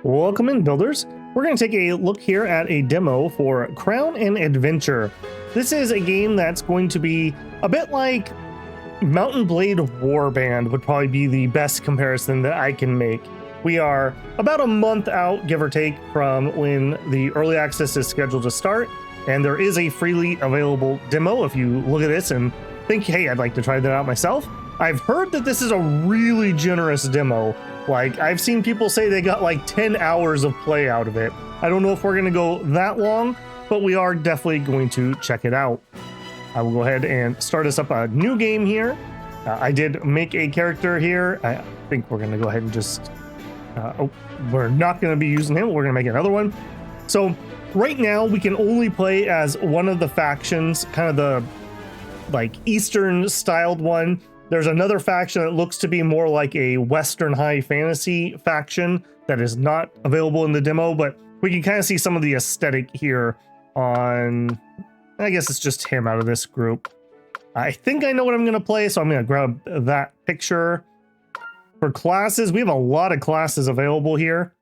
Welcome in, builders. We're going to take a look here at a demo for Crown and Adventure. This is a game that's going to be a bit like Mountain Blade Warband would probably be the best comparison that I can make. We are about a month out, give or take, from when the early access is scheduled to start, and there is a freely available demo if you look at this and think, hey, I'd like to try that out myself. I've heard that this is a really generous demo. Like, I've seen people say they got like 10 hours of play out of it. I don't know if we're going to go that long, but we are definitely going to check it out. I will go ahead and start us up a new game here. I did make a character here. I think we're going to go ahead and just... we're not going to be using him. We're going to make another one. So right now we can only play as one of the factions, kind of the like Eastern styled one. There's another faction that looks to be more like a Western high fantasy faction that is not available in the demo, but we can kind of see some of the aesthetic here on, I guess it's just him out of this group. I think I know what I'm going to play, so I'm going to grab that picture. For classes, we have a lot of classes available here.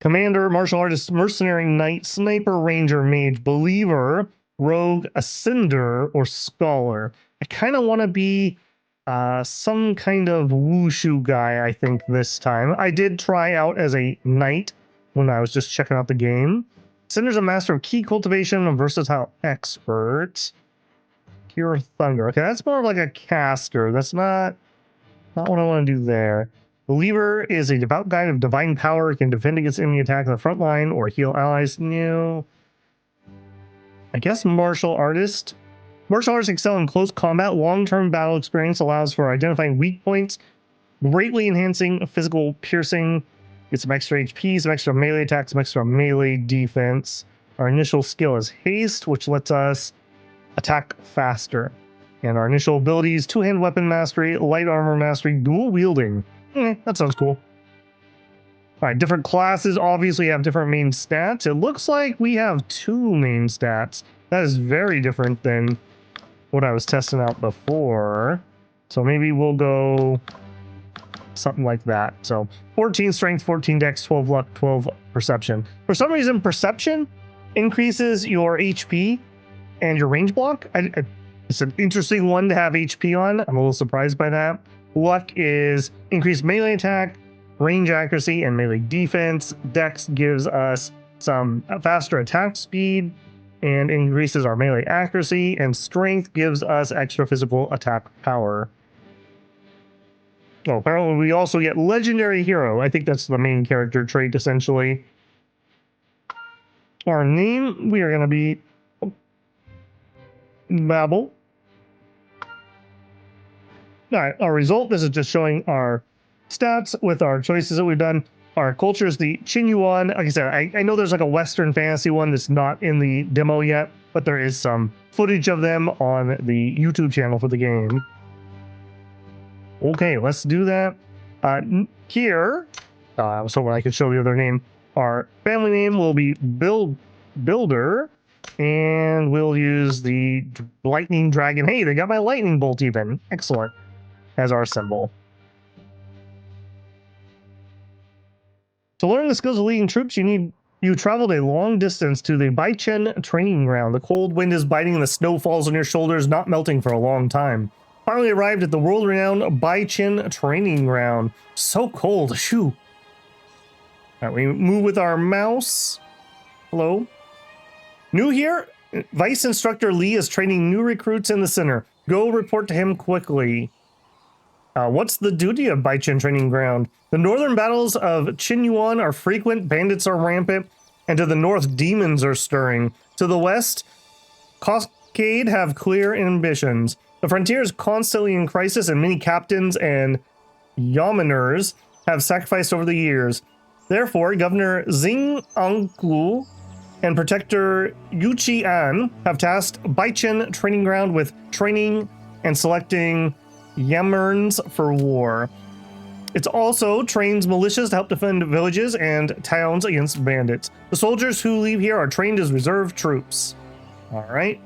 Commander, Martial Artist, Mercenary, Knight, Sniper, Ranger, Mage, Believer, Rogue, Ascender, or Scholar. I kind of want to be some kind of wushu guy, I think, this time. I did try out as a knight when I was just checking out the game. Ascender's a master of key cultivation, a versatile expert. Cure Thunder. Okay, that's more of like a caster. That's not what I want to do there. Believer is a devout guide of divine power. Can defend against enemy attack on the front line or heal allies. No. I guess Martial Artist. Martial artists excel in close combat. Long-term battle experience allows for identifying weak points, greatly enhancing physical piercing. Get some extra HP, some extra melee attacks, some extra melee defense. Our initial skill is haste, which lets us attack faster. And our initial abilities: two-hand weapon mastery, light armor mastery, dual wielding. That sounds cool. All right, different classes obviously have different main stats. It looks like we have two main stats. That is very different than what I was testing out before. So maybe we'll go something like that. So 14 strength, 14 dex, 12 luck, 12 perception. For some reason, perception increases your HP and your range block. It's an interesting one to have HP on. I'm a little surprised by that. Luck is increased melee attack, range accuracy, and melee defense. Dex gives us some faster attack speed and increases our melee accuracy, and strength gives us extra physical attack power. Oh, apparently we also get legendary hero. I think that's the main character trait, essentially. Our name, we are going to be Babel. All right, our result, this is just showing our stats with our choices that we've done. Our culture is the Qinyuan. Like I said, I know there's like a Western fantasy one that's not in the demo yet, but there is some footage of them on the YouTube channel for the game. Okay, let's do that. Here, I was hoping I could show the other name. Our family name will be Builder, and we'll use the Lightning Dragon. Hey, they got my lightning bolt even. Excellent. As our symbol. To learn the skills of leading troops, you traveled a long distance to the Baichen training ground. The cold wind is biting and the snow falls on your shoulders, not melting for a long time. Finally arrived at the world-renowned Baichen training ground. So cold, shoo. All right, we move with our mouse. Hello. New here, Vice Instructor Lee is training new recruits in the center. Go report to him quickly. What's the duty of Baichen Training Ground? The northern battles of Qinyuan are frequent, bandits are rampant, and to the north, demons are stirring. To the west, Cascade have clear ambitions. The frontier is constantly in crisis, and many captains and yeomaners have sacrificed over the years. Therefore, Governor Xing Angku and Protector Yuchi An have tasked Baichen Training Ground with training and selecting Yamerns for war. It also trains militias to help defend villages and towns against bandits. The soldiers who leave here are trained as reserve troops. All right.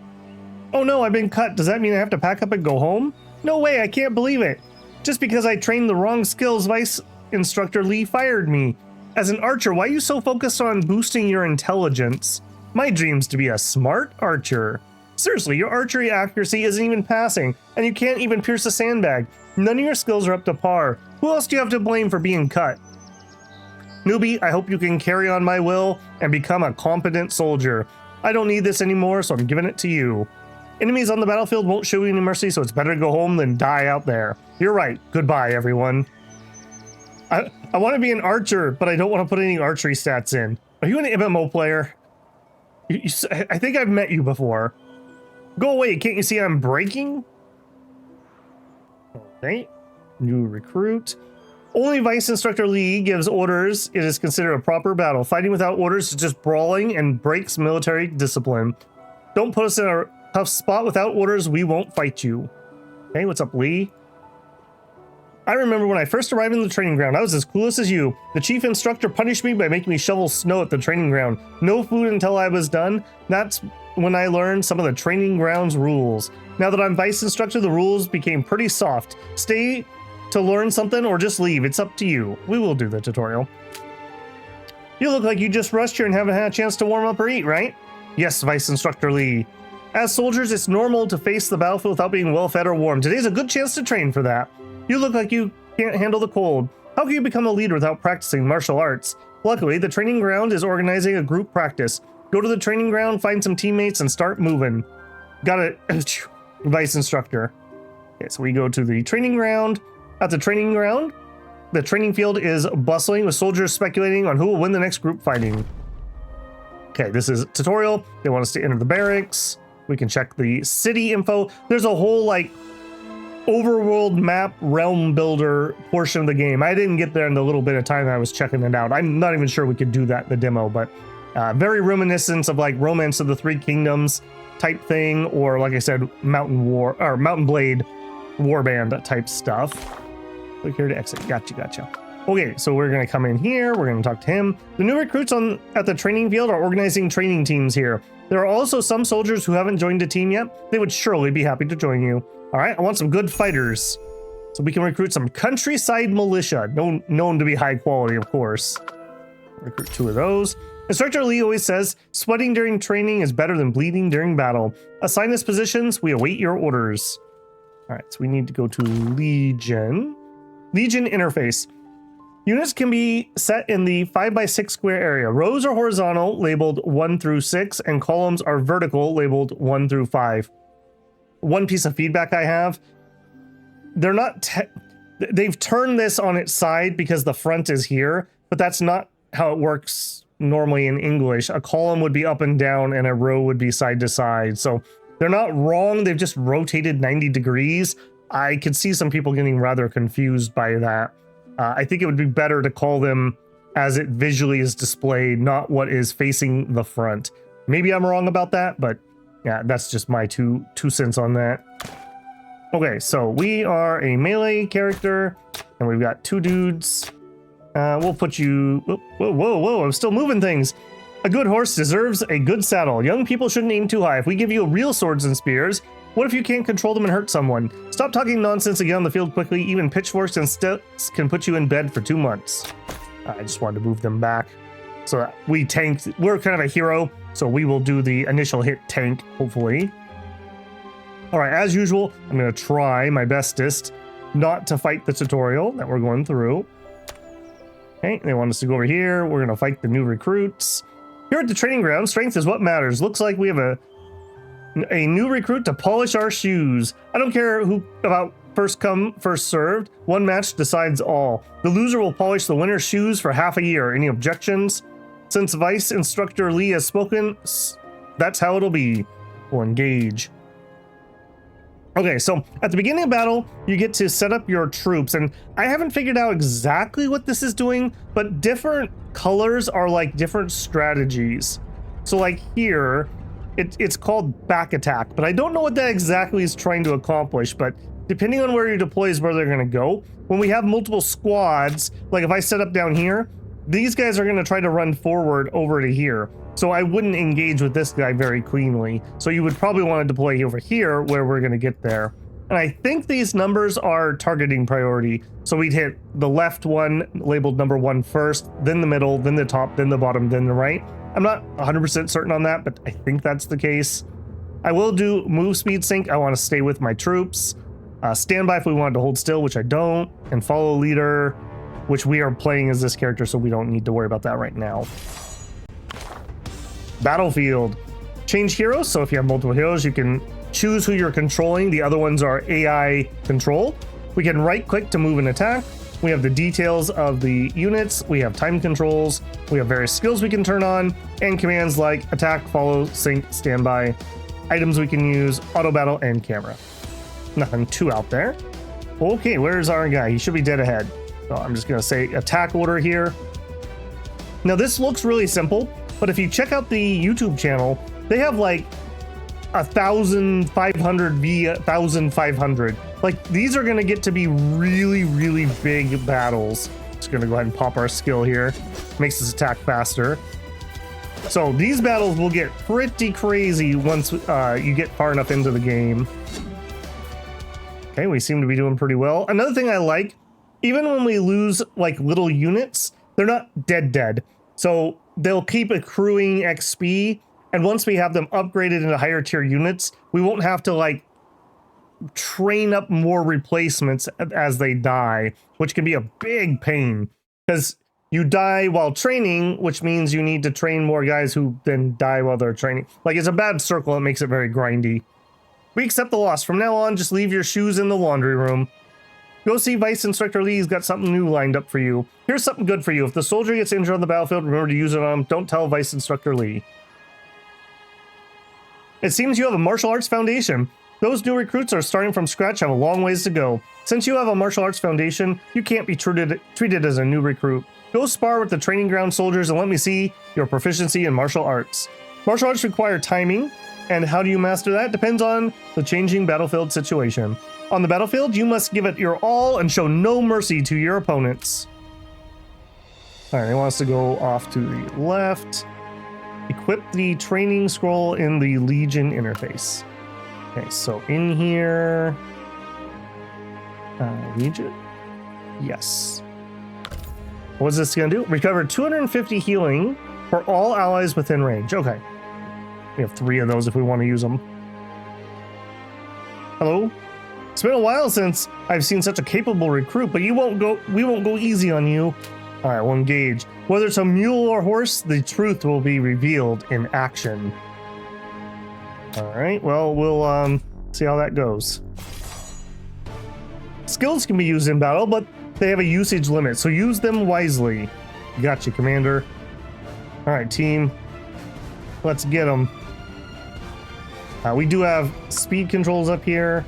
Oh no, I've been cut. Does that mean I have to pack up and go home? No way, I can't believe it. Just because I trained the wrong skills, Vice Instructor Lee fired me. As an archer, why are you so focused on boosting your intelligence? My dream's to be a smart archer. Seriously, your archery accuracy isn't even passing, and you can't even pierce a sandbag. None of your skills are up to par. Who else do you have to blame for being cut? Newbie, I hope you can carry on my will and become a competent soldier. I don't need this anymore, so I'm giving it to you. Enemies on the battlefield won't show you any mercy, so it's better to go home than die out there. You're right. Goodbye, everyone. I want to be an archer, but I don't want to put any archery stats in. Are you an MMO player? I think I've met you before. Go away. Can't you see I'm breaking? Okay. New recruit. Only Vice Instructor Lee gives orders. It is considered a proper battle. Fighting without orders is just brawling and breaks military discipline. Don't put us in a tough spot. Without orders, we won't fight you. Hey, what's up, Lee? I remember when I first arrived in the training ground, I was as clueless as you. The chief instructor punished me by making me shovel snow at the training ground. No food until I was done. That's when I learned some of the training ground's rules. Now that I'm vice instructor, the rules became pretty soft. Stay to learn something or just leave. It's up to you. We will do the tutorial. You look like you just rushed here and haven't had a chance to warm up or eat, right? Yes, Vice Instructor Lee. As soldiers, it's normal to face the battlefield without being well fed or warm. Today's a good chance to train for that. You look like you can't handle the cold. How can you become a leader without practicing martial arts? Luckily, the training ground is organizing a group practice. Go to the training ground, find some teammates, and start moving. Got it, Vice Instructor. Okay, so we go to the training ground. At the training ground, the training field is bustling with soldiers speculating on who will win the next group fighting. Okay, this is a tutorial. They want us to enter the barracks. We can check the city info. There's a whole like overworld map realm builder portion of the game. I didn't get there in the little bit of time I was checking it out. I'm not even sure we could do that in the demo, but very reminiscent of like Romance of the Three Kingdoms type thing, or like I said, Mountain Blade Warband type stuff. Click here to exit. Gotcha. Okay, so we're gonna come in here. We're gonna talk to him. The new recruits at the training field are organizing training teams here. There are also some soldiers who haven't joined a team yet. They would surely be happy to join you. All right, I want some good fighters, so we can recruit some countryside militia, known to be high quality, of course. Recruit 2 of those. Instructor Lee always says, sweating during training is better than bleeding during battle. Assign us positions. We await your orders. All right, so we need to go to Legion. Legion interface. Units can be set in the 5x6 square area. Rows are horizontal, labeled 1 through 6, and columns are vertical, labeled 1 through 5. One piece of feedback I have, they're not, they've turned this on its side because the front is here, but that's not how it works normally in English. A column would be up and down and a row would be side to side. So they're not wrong, they've just rotated 90 degrees. I could see some people getting rather confused by that. I think it would be better to call them as it visually is displayed, not what is facing the front. Maybe I'm wrong about that, but yeah, that's just my two cents on that. Okay, so we are a melee character, and we've got 2 dudes. We'll put you... Whoa, I'm still moving things. A good horse deserves a good saddle. Young people shouldn't aim too high. If we give you real swords and spears, what if you can't control them and hurt someone? Stop talking nonsense and get on the field quickly. Even pitchforks and sticks can put you in bed for 2 months. I just wanted to move them back. So we tanked. We're kind of a hero, so we will do the initial hit tank, hopefully. All right, as usual, I'm going to try my bestest not to fight the tutorial that we're going through. Okay, they want us to go over here. We're going to fight the new recruits. Here at the training ground, strength is what matters. Looks like we have a new recruit to polish our shoes. I don't care who about first come, first served. One match decides all. The loser will polish the winner's shoes for half a year. Any objections? Since Vice Instructor Lee has spoken, that's how it'll be. We'll engage. Okay, so at the beginning of battle, you get to set up your troops, and I haven't figured out exactly what this is doing, but different colors are like different strategies. So like here, it's called back attack, but I don't know what that exactly is trying to accomplish, but depending on where you deploy is where they're gonna go. When we have multiple squads, like if I set up down here, these guys are gonna try to run forward over to here. So I wouldn't engage with this guy very cleanly. So you would probably want to deploy over here where we're going to get there. And I think these numbers are targeting priority. So we'd hit the left one labeled number 1 first, then the middle, then the top, then the bottom, then the right. I'm not 100% certain on that, but I think that's the case. I will do move speed sync. I want to stay with my troops. Standby if we wanted to hold still, which I don't. And follow leader, which we are playing as this character, so we don't need to worry about that right now. Battlefield. Change heroes. So if you have multiple heroes, you can choose who you're controlling. The other ones are AI control. We can right click to move and attack. We have the details of the units. We have time controls. We have various skills we can turn on and commands like attack, follow, sync, standby. Items we can use, auto battle, and camera. Nothing too out there. Okay, where's our guy? He should be dead ahead. So I'm just gonna say attack order here. Now this looks really simple, but if you check out the YouTube channel, they have like 1,500 v 1,500. Like these are gonna get to be really, really big battles. Just gonna go ahead and pop our skill here. Makes us attack faster. So these battles will get pretty crazy once you get far enough into the game. Okay, we seem to be doing pretty well. Another thing I like, even when we lose like little units, they're not dead. So they'll keep accruing XP, and once we have them upgraded into higher tier units, we won't have to like train up more replacements as they die, which can be a big pain because you die while training, which means you need to train more guys who then die while they're training. Like it's a bad circle. It makes it very grindy. We accept the loss. From now on, just leave your shoes in the laundry room. Go see Vice Instructor Lee. He's got something new lined up for you. Here's something good for you. If the soldier gets injured on the battlefield, remember to use it on him. Don't tell Vice Instructor Lee. It seems you have a martial arts foundation. Those new recruits are starting from scratch, have a long ways to go. Since you have a martial arts foundation, you can't be treated as a new recruit. Go spar with the training ground soldiers and let me see your proficiency in martial arts. Martial arts require timing, and how do you master that? Depends on the changing battlefield situation. On the battlefield, you must give it your all and show no mercy to your opponents. All right, he wants to go off to the left. Equip the training scroll in the Legion interface. Okay, so in here, Legion? Yes. What's this gonna do? Recover 250 healing for all allies within range. Okay. We have 3 of those if we want to use them. Hello? It's been a while since I've seen such a capable recruit, but we won't go easy on you. All right, we'll engage. Whether it's a mule or horse, the truth will be revealed in action. All right, well, we'll see how that goes. Skills can be used in battle, but they have a usage limit, so use them wisely. Gotcha, Commander. All right, team. Let's get them. We do have speed controls up here.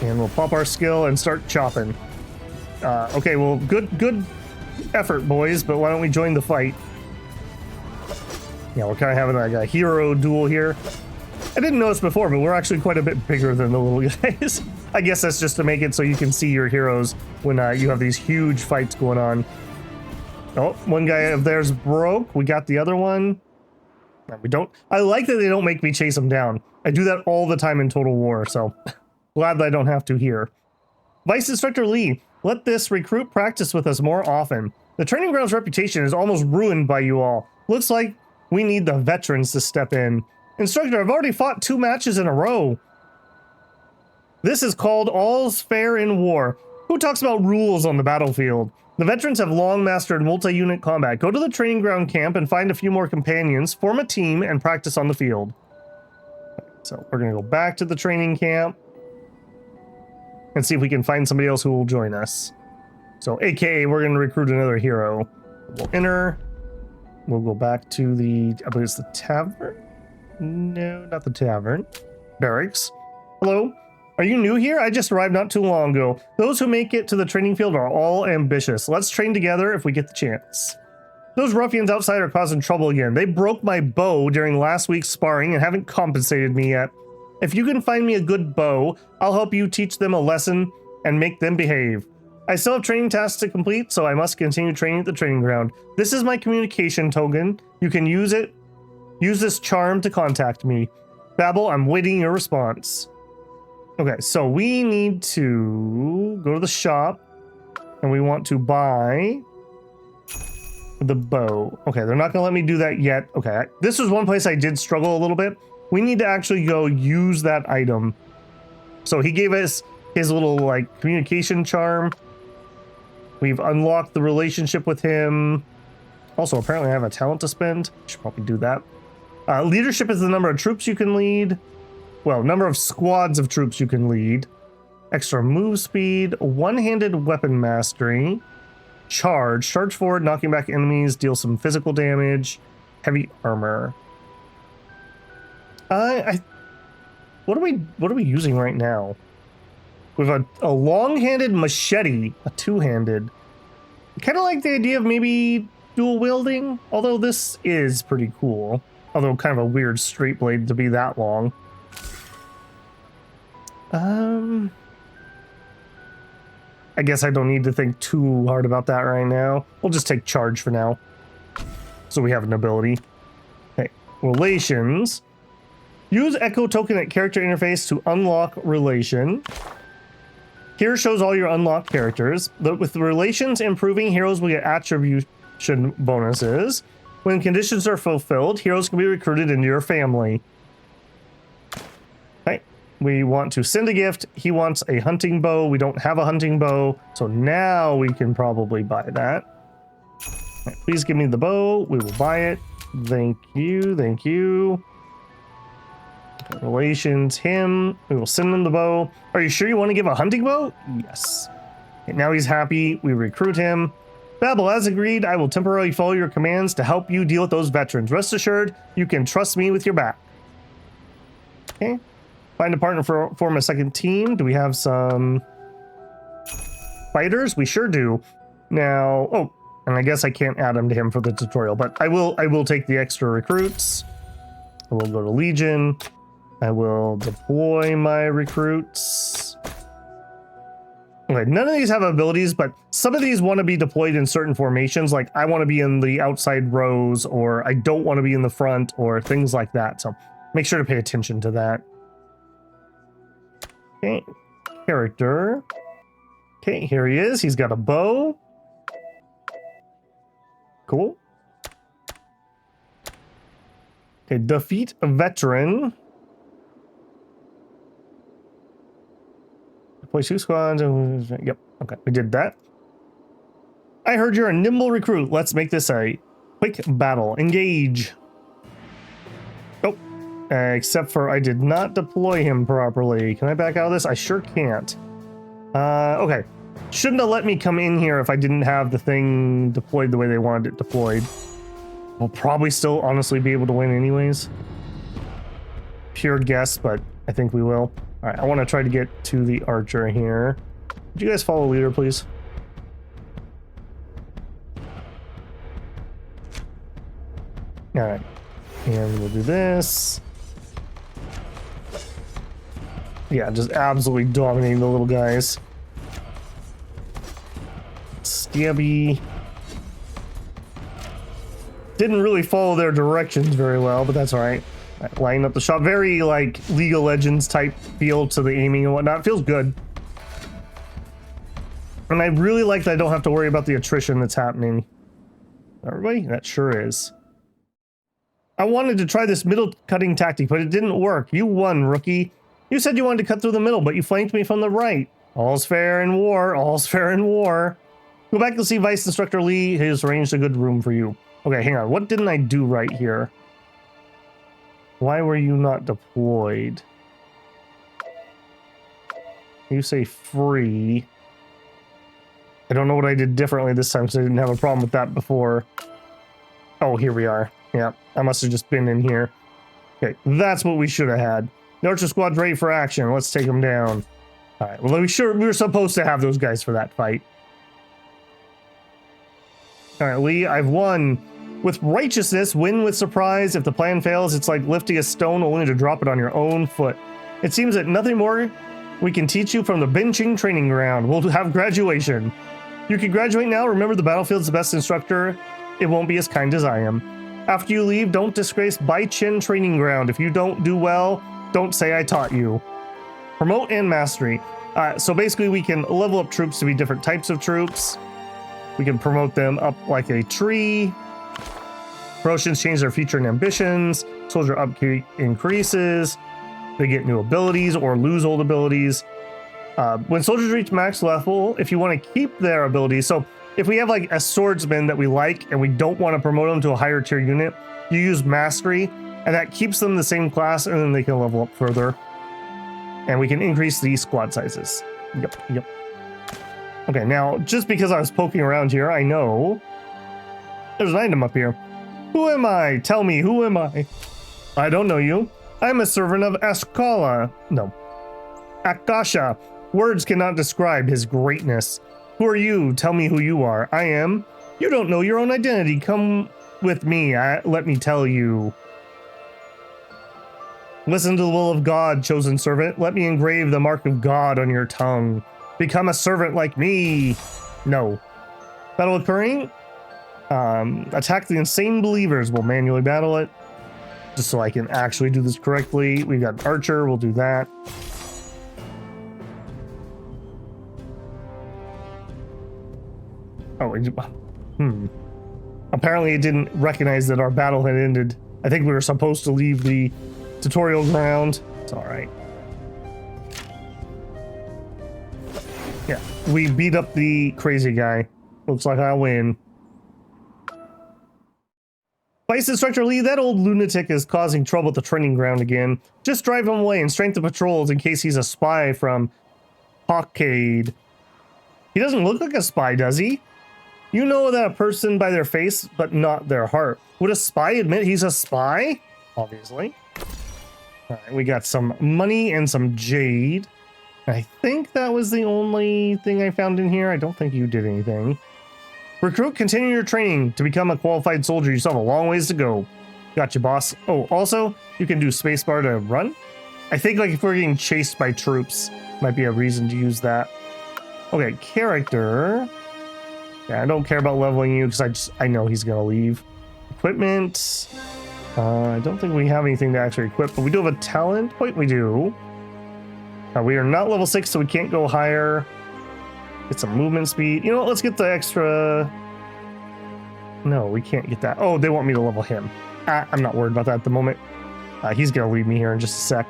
And we'll pop our skill and start chopping. Okay, well, good effort, boys, but why don't we join the fight? Yeah, we're kind of having like a hero duel here. I didn't notice before, but we're actually quite a bit bigger than the little guys. I guess that's just to make it so you can see your heroes when you have these huge fights going on. Oh, one guy of theirs broke. We got the other one. No, we don't. I like that they don't make me chase them down. I do that all the time in Total War, so glad that I don't have to here. Vice Instructor Lee, let this recruit practice with us more often. The training ground's reputation is almost ruined by you all. Looks like we need the veterans to step in. Instructor, I've already fought 2 matches in a row. This is called all's fair in war. Who talks about rules on the battlefield? The veterans have long mastered multi-unit combat. Go to the training ground camp and find a few more companions, form a team, and practice on the field. So we're going to go back to the training camp and see if we can find somebody else who will join us. So AKA, we're going to recruit another hero. We'll enter. We'll go back to I believe it's the tavern? No, not the tavern. Barracks. Hello? Are you new here? I just arrived not too long ago. Those who make it to the training field are all ambitious. Let's train together if we get the chance. Those ruffians outside are causing trouble again. They broke my bow during last week's sparring and haven't compensated me yet. If you can find me a good bow, I'll help you teach them a lesson and make them behave. I still have training tasks to complete, so I must continue training at the training ground. This is my communication token. You can use it. Use this charm to contact me. Babel, I'm waiting your response. Okay, so we need to go to the shop and we want to buy the bow. Okay, they're not gonna let me do that yet. Okay, this was one place I did struggle a little bit. We need to actually go use that item. So he gave us his little like communication charm. We've unlocked the relationship with him. Also, apparently I have a talent to spend. Should probably do that. Leadership is the number of troops you can lead. Well, number of squads of troops you can lead. Extra move speed, one-handed weapon mastery, charge forward, knocking back enemies, deal some physical damage, heavy armor. What are we using right now? We have a long-handed machete, a two-handed. Kind of like the idea of maybe dual wielding, although this is pretty cool. Although kind of a weird straight blade to be that long. I guess I don't need to think too hard about that right now. We'll just take charge for now. So we have an ability. Okay, relations. Use Echo Token at character interface to unlock relation. Here shows all your unlocked characters. With the relations improving, heroes will get attribution bonuses. When conditions are fulfilled, heroes can be recruited into your family. Okay. We want to send a gift. He wants a hunting bow. We don't have a hunting bow, so now we can probably buy that. Right, please give me the bow. We will buy it. Thank you. Thank you. Relations, him. We will send him the bow. Are you sure you want to give a hunting bow? Yes. Okay, now he's happy. We recruit him. Babel, as agreed, I will temporarily follow your commands to help you deal with those veterans. Rest assured, you can trust me with your back. Okay. Find a partner form a second team. Do we have some fighters? We sure do. Now, oh, and I guess I can't add him to him for the tutorial, but I will take the extra recruits. I will go to Legion. I will deploy my recruits. Okay, none of these have abilities, but some of these want to be deployed in certain formations. Like I want to be in the outside rows, or I don't want to be in the front, or things like that. So make sure to pay attention to that. Okay, character. Okay, here he is. He's got a bow. Cool. Okay, defeat a veteran. Deploy 2 squads. Yep, okay, we did that. I heard you're a nimble recruit. Let's make this a quick battle. Engage. Oh, except for I did not deploy him properly. Can I back out of this? I sure can't. Okay. Shouldn't have let me come in here if I didn't have the thing deployed the way they wanted it deployed. We'll probably still honestly be able to win anyways. Pure guess, but I think we will. All right, I want to try to get to the archer here. Would you guys follow leader, please? All right, and we'll do this. Yeah, just absolutely dominating the little guys. Stabby. Didn't really follow their directions very well, but that's all right. Lining up the shot. Very, like, League of Legends type feel to the aiming and whatnot. Feels good. And I really like that I don't have to worry about the attrition that's happening. Everybody? That sure is. I wanted to try this middle cutting tactic, but it didn't work. You won, rookie. You said you wanted to cut through the middle, but you flanked me from the right. All's fair in war. All's fair in war. Go back and see Vice Instructor Lee. He has arranged a good room for you. Okay, hang on. What didn't I do right here? Why were you not deployed? You say free. I don't know what I did differently this time, so I didn't have a problem with that before. Oh, here we are. Yeah, I must have just been in here. Okay, that's what we should have had. The Archer Squad's ready for action. Let's take them down. All right, well, we were supposed to have those guys for that fight. All right, Lee, I've won. With righteousness, win with surprise. If the plan fails, it's like lifting a stone only to drop it on your own foot. It seems that nothing more we can teach you from the benching training ground. We'll have graduation. You can graduate now. Remember, the battlefield's the best instructor. It won't be as kind as I am. After you leave, don't disgrace Bai Chen training ground. If you don't do well, don't say I taught you. Promote and mastery. So basically we can level up troops to be different types of troops. We can promote them up like a tree. Promotions change their future and ambitions. Soldier upkeep increases. They get new abilities or lose old abilities. When soldiers reach max level, if you want to keep their abilities, so if we have like a swordsman that we like and we don't want to promote them to a higher tier unit, you use mastery, and that keeps them the same class, and then they can level up further. And we can increase the squad sizes. Yep. Okay, now, just because I was poking around here, I know there's an item up here. Who am I? Tell me, who am I? I don't know you. I'm a servant of Akasha. Words cannot describe his greatness. Who are you? Tell me who you are. I am. You don't know your own identity. Come with me. Let me tell you. Listen to the will of God, chosen servant. Let me engrave the mark of God on your tongue. Become a servant like me. No. Battle occurring. Attack the insane believers. We'll manually battle it. Just so I can actually do this correctly. We've got Archer. We'll do that. Oh, apparently it didn't recognize that our battle had ended. I think we were supposed to leave the tutorial ground. It's all right. Yeah, we beat up the crazy guy. Looks like I win. Vice Instructor Lee, that old lunatic is causing trouble at the training ground again. Just drive him away and strengthen patrols in case he's a spy from Hawkade. He doesn't look like a spy, does he? You know that a person by their face, but not their heart. Would a spy admit he's a spy? Obviously. All right, we got some money and some jade. I think that was the only thing I found in here. I don't think you did anything. Recruit, continue your training to become a qualified soldier. You still have a long ways to go. Gotcha, boss. Oh, also, you can do spacebar to run. I think like if we're getting chased by troops, might be a reason to use that. Okay, character. Yeah, I don't care about leveling you because I know he's gonna leave. Equipment. I don't think we have anything to actually equip, but we do have a talent point. We do. We are not level 6, so we can't go higher. Get some movement speed. You know what? Let's get the extra. No, we can't get that. Oh, they want me to level him. I'm not worried about that at the moment. He's gonna leave me here in just a sec.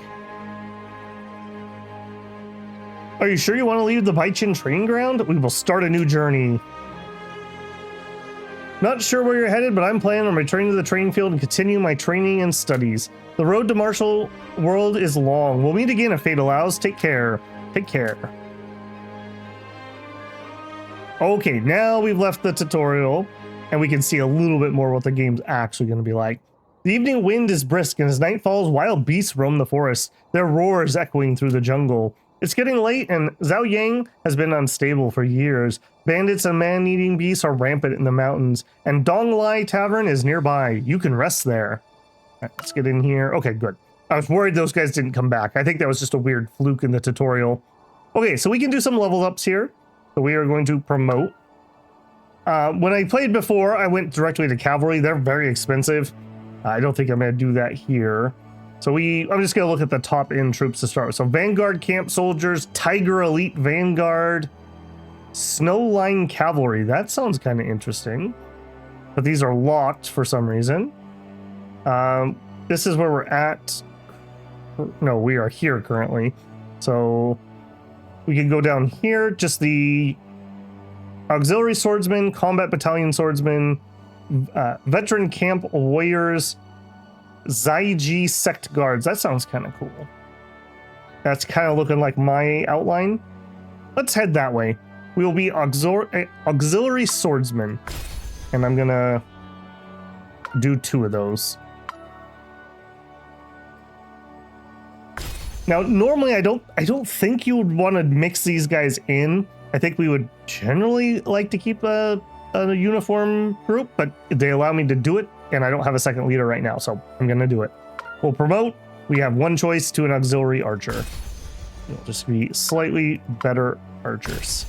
Are you sure you want to leave the Baichin training ground? We will start a new journey. Not sure where you're headed, but I'm planning on returning to the training field and continue my training and studies. The road to martial world is long. We'll meet again if fate allows. Take care. Take care. Okay, now we've left the tutorial and we can see a little bit more what the game's actually going to be like. The evening wind is brisk, and as night falls, wild beasts roam the forest, their roars echoing through the jungle. It's getting late, and Zhao Yang has been unstable for years. Bandits and man-eating beasts are rampant in the mountains, and Dong Lai Tavern is nearby. You can rest there. All right, let's get in here. Okay, good. I was worried those guys didn't come back. I think that was just a weird fluke in the tutorial. Okay, so we can do some level ups here. So we are going to promote. When I played before, I went directly to cavalry. They're very expensive. I don't think I'm going to do that here. So I'm just going to look at the top end troops to start with. So Vanguard Camp Soldiers, Tiger Elite Vanguard, Snow Line Cavalry. That sounds kind of interesting. But these are locked for some reason. This is where we're at. No, we are here currently. So we can go down here. Just the Auxiliary Swordsman, Combat Battalion Swordsman, Veteran Camp Warriors, Zaiji Sect Guards. That sounds kind of cool. That's kind of looking like my outline. Let's head that way. We will be Auxiliary Swordsman. And I'm gonna do 2 of those. Now, normally I don't think you would want to mix these guys in. I think we would generally like to keep a uniform group, but they allow me to do it, and I don't have a second leader right now, so I'm gonna do it. We'll promote. We have one choice to an auxiliary archer. It'll just be slightly better archers.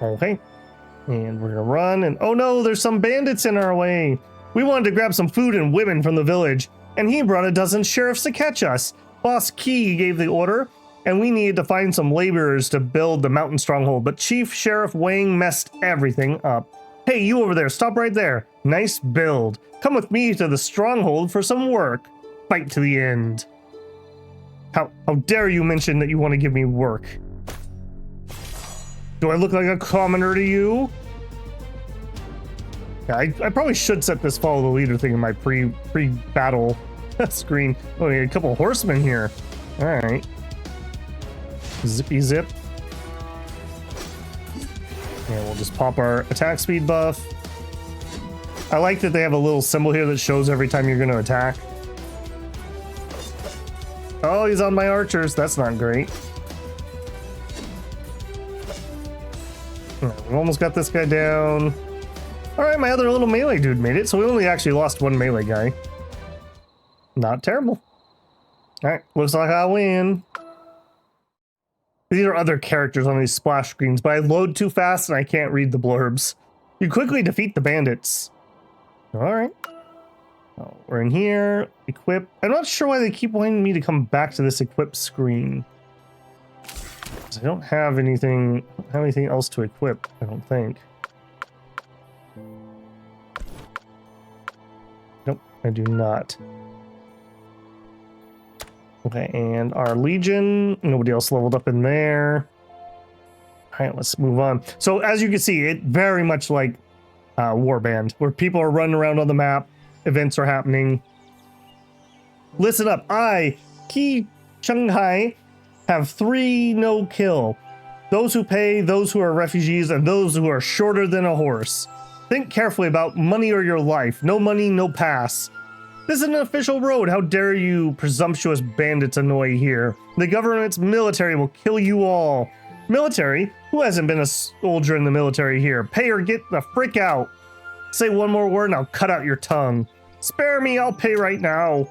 Okay. And we're gonna run, and oh no, there's some bandits in our way. We wanted to grab some food and women from the village, and he brought a dozen sheriffs to catch us. Boss Key gave the order, and we needed to find some laborers to build the mountain stronghold, but Chief Sheriff Wang messed everything up. Hey, you over there, stop right there. Nice build. Come with me to the stronghold for some work. Fight to the end. How dare you mention that you want to give me work? Do I look like a commoner to you? Yeah, I probably should set this follow the leader thing in my pre-battle screen. Oh, yeah, a couple of horsemen here. All right. Zippy zip. Yeah, we'll just pop our attack speed buff. I like that they have a little symbol here that shows every time you're going to attack. Oh, he's on my archers. That's not great. We almost got this guy down. All right, my other little melee dude made it, so we only actually lost one melee guy. Not terrible. All right, looks like I win. These are other characters on these splash screens, but I load too fast and I can't read the blurbs. You quickly defeat the bandits. All right. Oh, we're in here. Equip. I'm not sure why they keep wanting me to come back to this equip screen. I don't have anything else to equip, I don't think. Nope, I do not. Okay, and our Legion, nobody else leveled up in there. All right, let's move on. So as you can see, it very much like Warband, where people are running around on the map, events are happening. Listen up, I, Ki Shanghai, have 3 no-kill. Those who pay, those who are refugees, and those who are shorter than a horse. Think carefully about money or your life. No money, no pass. This is an official road. How dare you presumptuous bandits annoy here. The government's military will kill you all. Military? Who hasn't been a soldier in the military here? Pay or get the frick out. Say one more word and I'll cut out your tongue. Spare me, I'll pay right now.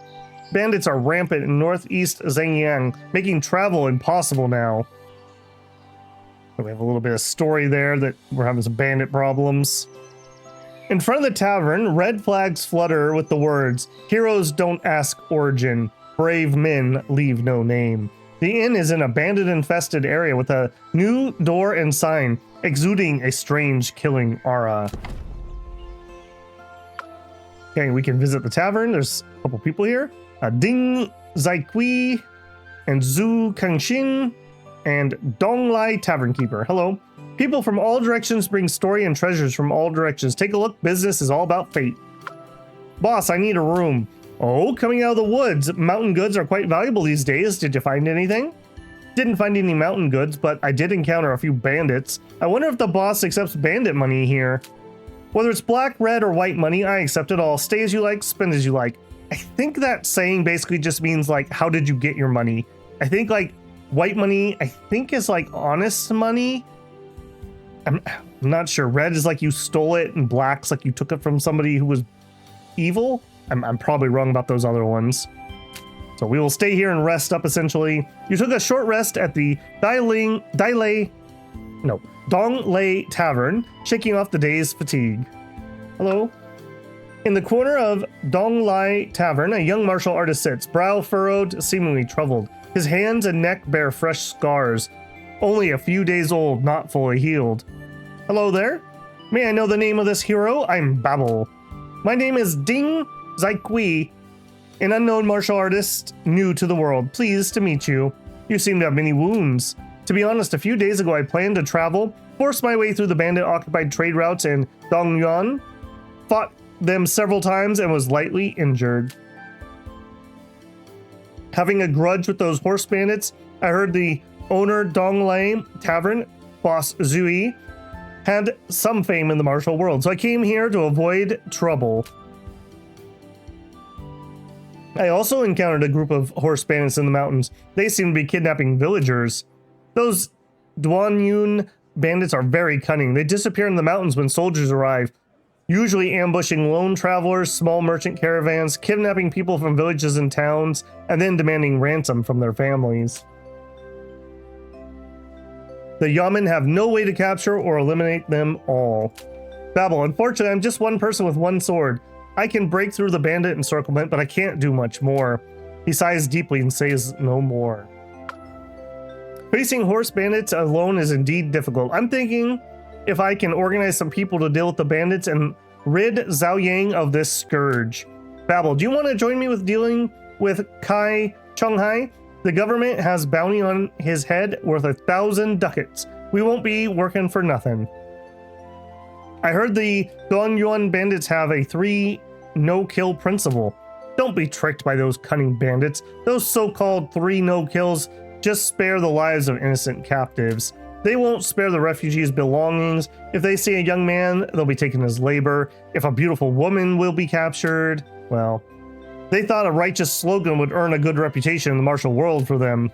Bandits are rampant in northeast Zhejiang, making travel impossible now. We have a little bit of story there that we're having some bandit problems. In front of the tavern, red flags flutter with the words, "Heroes don't ask origin, brave men leave no name." The inn is in a bandit-infested area with a new door and sign, exuding a strange killing aura. Okay, we can visit the tavern. There's a couple people here. Ding Zaikui and Zhu Kangxin and Donglai Tavern Keeper. Hello. People from all directions bring story and treasures from all directions. Take a look. Business is all about fate. Boss, I need a room. Oh, coming out of the woods. Mountain goods are quite valuable these days. Did you find anything? Didn't find any mountain goods, but I did encounter a few bandits. I wonder if the boss accepts bandit money here. Whether it's black, red, or white money, I accept it all. Stay as you like, spend as you like. I think that saying basically just means like, how did you get your money? I think like white money, I think is like honest money. I'm not sure. Red is like you stole it, and black's like you took it from somebody who was evil. I'm probably wrong about those other ones. So we will stay here and rest up essentially. You took a short rest at the Donglai Tavern, shaking off the day's fatigue. Hello. In the corner of Donglai Tavern, a young martial artist sits, brow furrowed, seemingly troubled. His hands and neck bear fresh scars, only a few days old, not fully healed. Hello there. May I know the name of this hero? I'm Babel. My name is Ding Zaikui, an unknown martial artist new to the world. Pleased to meet you. You seem to have many wounds. To be honest, a few days ago I planned to travel, forced my way through the bandit-occupied trade routes in Dongyuan, fought them several times, and was lightly injured. Having a grudge with those horse bandits, I heard the owner Donglai Tavern, Boss Zui, had some fame in the martial world, so I came here to avoid trouble. I also encountered a group of horse bandits in the mountains. They seem to be kidnapping villagers. Those Duanyun bandits are very cunning. They disappear in the mountains when soldiers arrive, usually ambushing lone travelers, small merchant caravans, kidnapping people from villages and towns, and then demanding ransom from their families. The Yamen have no way to capture or eliminate them all. Babel, unfortunately, I'm just one person with one sword. I can break through the bandit encirclement, but I can't do much more. He sighs deeply and says no more. Facing horse bandits alone is indeed difficult. I'm thinking if I can organize some people to deal with the bandits and rid Zhao Yang of this scourge. Babel, do you want to join me with dealing with Kai Chonghai? The government has bounty on his head worth 1,000 ducats. We won't be working for nothing. I heard the Dongyuan bandits have a 3 no-kill principle. Don't be tricked by those cunning bandits. Those so-called 3 no-kills just spare the lives of innocent captives. They won't spare the refugees' belongings. If they see a young man, they'll be taken as labor. If a beautiful woman will be captured, well, they thought a righteous slogan would earn a good reputation in the martial world for them.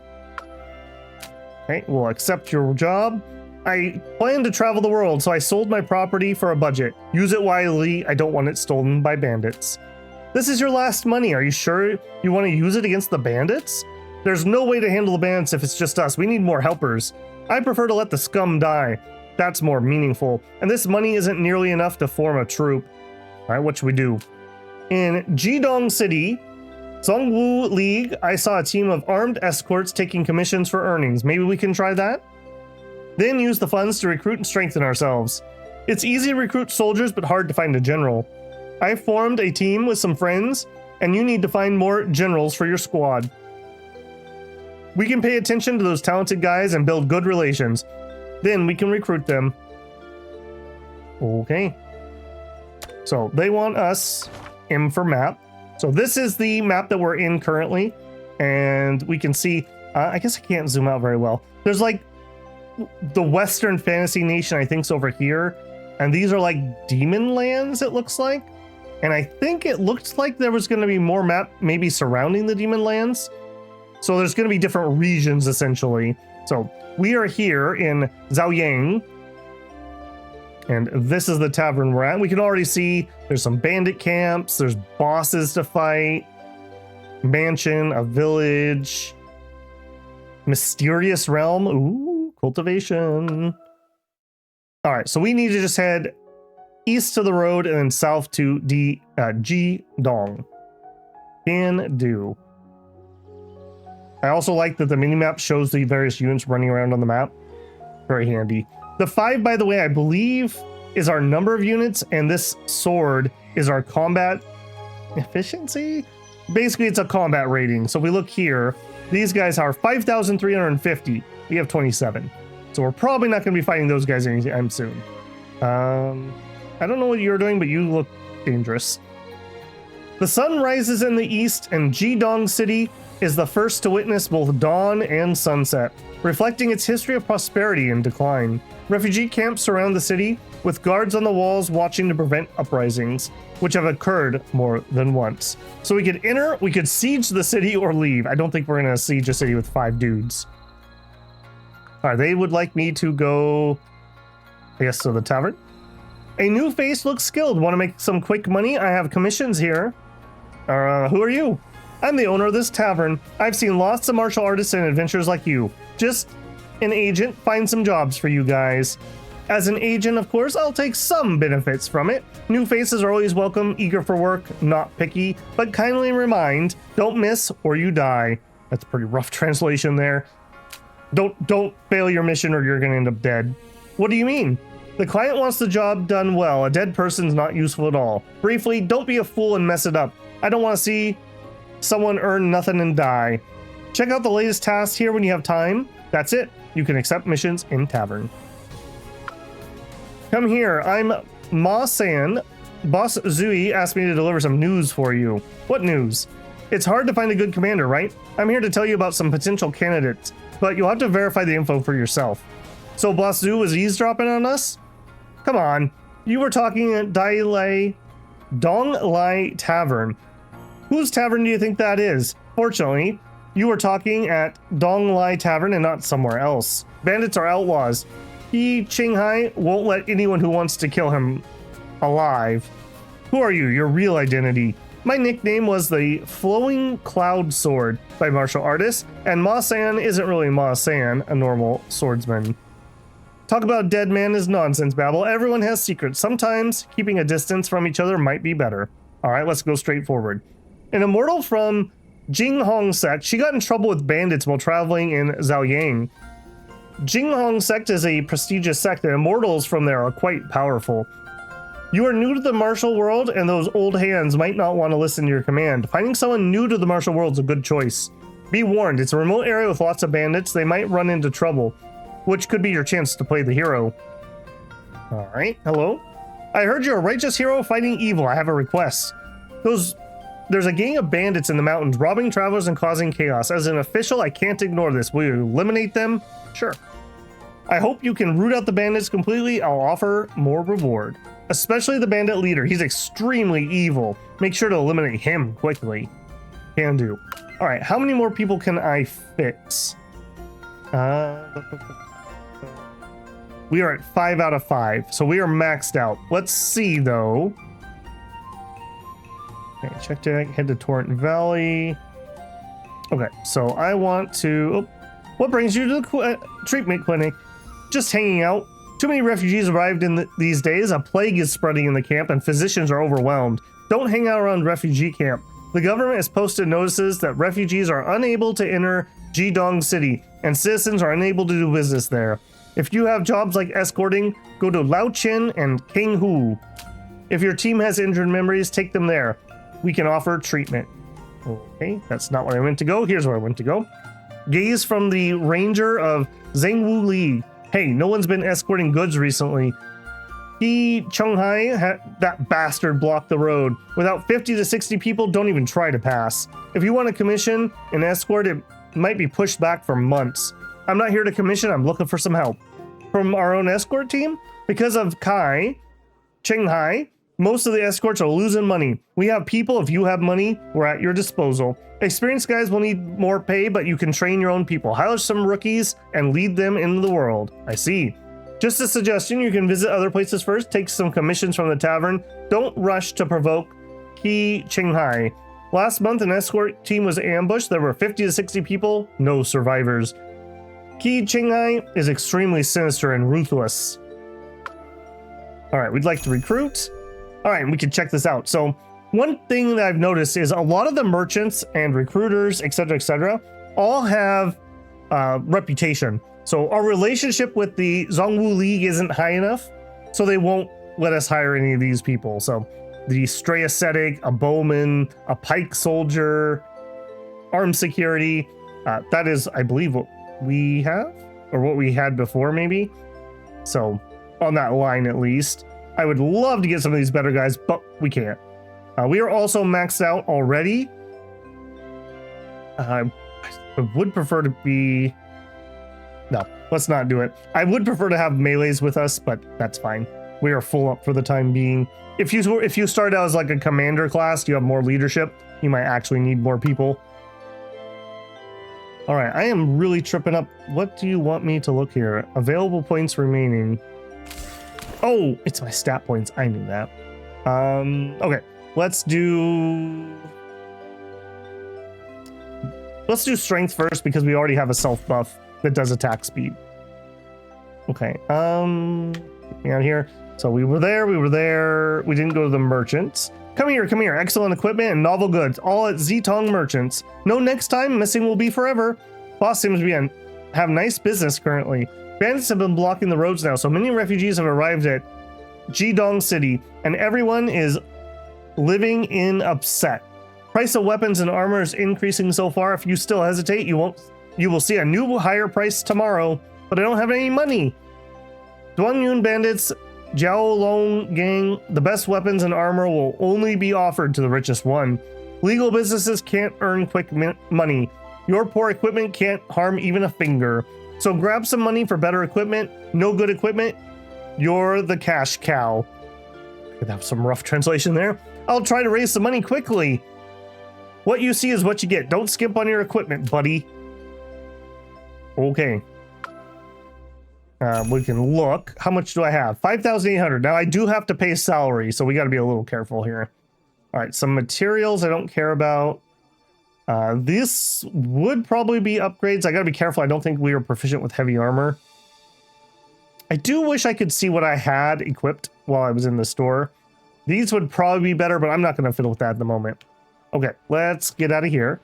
Okay, we'll accept your job. I plan to travel the world, so I sold my property for a budget. Use it wisely. I don't want it stolen by bandits. This is your last money. Are you sure you want to use it against the bandits? There's no way to handle the bandits if it's just us. We need more helpers. I prefer to let the scum die. That's more meaningful. And this money isn't nearly enough to form a troop. All right, what should we do? In Jidong City, Zhongwu League, I saw a team of armed escorts taking commissions for earnings. Maybe we can try that? Then use the funds to recruit and strengthen ourselves. It's easy to recruit soldiers, but hard to find a general. I formed a team with some friends, and you need to find more generals for your squad. We can pay attention to those talented guys and build good relations. Then we can recruit them. Okay. So they want us M for map. So this is the map that we're in currently. And we can see, I guess I can't zoom out very well. There's like the Western fantasy nation, I think, is over here. And these are like demon lands, it looks like. And I think it looked like there was going to be more map maybe surrounding the demon lands. So there's going to be different regions, essentially. So we are here in Zhao Yang. And this is the tavern we're at. We can already see there's some bandit camps. There's bosses to fight. Mansion, a village. Mysterious realm. Ooh, cultivation. All right, so we need to just head east to the road and then south to Jidong. Can do. I also like that the minimap shows the various units running around on the map. Very handy. The 5, by the way, I believe is our number of units, and this sword is our combat efficiency. Basically, it's a combat rating. So if we look here, these guys are 5,350. We have 27. So we're probably not going to be fighting those guys anytime soon. I don't know what you're doing, but you look dangerous. The sun rises in the east, and Jidong City is the first to witness both dawn and sunset, reflecting its history of prosperity and decline. Refugee camps surround the city, with guards on the walls watching to prevent uprisings, which have occurred more than once. So we could enter, we could siege the city or leave. I don't think we're going to siege a city with 5 dudes. All right, they would like me to go, I guess, to the tavern. A new face looks skilled. Want to make some quick money? I have commissions here. Who are you? I'm the owner of this tavern. I've seen lots of martial artists and adventurers like you. Just an agent, find some jobs for you guys. As an agent, of course, I'll take some benefits from it. New faces are always welcome, eager for work, not picky, but kindly remind, don't miss or you die. That's a pretty rough translation there. Don't fail your mission or you're gonna end up dead. What do you mean? The client wants the job done well. A dead person's not useful at all. Briefly, don't be a fool and mess it up. I don't want to see someone earn nothing and die. Check out the latest tasks here when you have time. That's it. You can accept missions in tavern. Come here. I'm Ma San. Boss Zui asked me to deliver some news for you. What news? It's hard to find a good commander, right? I'm here to tell you about some potential candidates, but you'll have to verify the info for yourself. So Boss Zui was eavesdropping on us? Come on. You were talking at Dong Lai Tavern. Whose tavern do you think that is? Fortunately, you were talking at Dong Lai Tavern and not somewhere else. Bandits are outlaws. He, Qinghai, won't let anyone who wants to kill him alive. Who are you? Your real identity. My nickname was the Flowing Cloud Sword by martial artists, and Ma San isn't really Ma San, a normal swordsman. Talk about dead man is nonsense, Babel. Everyone has secrets. Sometimes keeping a distance from each other might be better. All right, let's go straight forward. An immortal from Jing Hong sect. She got in trouble with bandits while traveling in Zhaoyang. Jing Hong sect is a prestigious sect, and immortals from there are quite powerful. You are new to the martial world, and those old hands might not want to listen to your command. Finding someone new to the martial world is a good choice. Be warned, it's a remote area with lots of bandits. They might run into trouble, which could be your chance to play the hero. Alright, hello. I heard you're a righteous hero fighting evil. I have a request. There's a gang of bandits in the mountains, robbing travelers and causing chaos. As an official, I can't ignore this. Will you eliminate them? Sure. I hope you can root out the bandits completely. I'll offer more reward. Especially the bandit leader. He's extremely evil. Make sure to eliminate him quickly. Can do. Alright, how many more people can I fix? We are at 5 out of 5, so we are maxed out. Let's see, though. Okay, check to head to Torrent Valley. Okay, so I want to... Oh, what brings you to the treatment clinic? Just hanging out. Too many refugees arrived in these days. A plague is spreading in the camp, and physicians are overwhelmed. Don't hang out around refugee camp. The government has posted notices that refugees are unable to enter Jidong City, and citizens are unable to do business there. If you have jobs like escorting, go to Laochin and Kinghu. If your team has injured members, take them there. We can offer treatment. Okay, that's not where I meant to go. Here's where I went to go. Gaze from the ranger of Zhengwu Li. Hey, no one's been escorting goods recently. He Chonghai, that bastard blocked the road. Without 50 to 60 people, don't even try to pass. If you want to commission an escort, it might be pushed back for months. I'm not here to commission, I'm looking for some help. From our own escort team? Because of Chenghai, most of the escorts are losing money. We have people, if you have money, we're at your disposal. Experienced guys will need more pay, but you can train your own people. Hire some rookies and lead them into the world. I see. Just a suggestion, you can visit other places first, take some commissions from the tavern. Don't rush to provoke Qi Chenghai. Last month, an escort team was ambushed. There were 50 to 60 people, no survivors. Qi Chenghai is extremely sinister and ruthless. All right, we'd like to recruit. All right, we can check this out. So one thing that I've noticed is a lot of the merchants and recruiters, etc., all have reputation. So our relationship with the Zhongwu League isn't high enough, so they won't let us hire any of these people. So the stray ascetic, a bowman, a pike soldier, armed security, that is, I believe, what we have, or what we had before, maybe. So on that line, at least. I would love to get some of these better guys, but we can't. We are also maxed out already. I would prefer to be... No, let's not do it. I would prefer to have melees with us, but that's fine. We are full up for the time being. If you start out as like a commander class, you have more leadership, you might actually need more people. All right, I am really tripping up. What do you want me to look here? Available points remaining. Oh, it's my stat points. I knew that. Okay, let's do strength first because we already have a self buff that does attack speed. Okay, get me out here. So we were there. We didn't go to the merchants. Come here. Excellent equipment and novel goods, all at Zitong Merchants. No next time, missing will be forever. Boss seems to be have nice business currently. Bandits have been blocking the roads now, so many refugees have arrived at Jidong City, and everyone is living in upset. Price of weapons and armor is increasing so far. If you still hesitate, you will see a new higher price tomorrow, but I don't have any money. Duanyun bandits, Jiaolong gang, the best weapons and armor will only be offered to the richest one. Legal businesses can't earn quick money. Your poor equipment can't harm even a finger. So grab some money for better equipment. No good equipment, you're the cash cow. Could have some rough translation there. I'll try to raise some money quickly. What you see is what you get. Don't skimp on your equipment, buddy. Okay. We can look. How much do I have? 5,800. Now I do have to pay salary, so we got to be a little careful here. All right, some materials I don't care about. This would probably be upgrades. I got to be careful. I don't think we are proficient with heavy armor. I do wish I could see what I had equipped while I was in the store. These would probably be better, but I'm not going to fiddle with that at the moment. Okay, let's get out of here.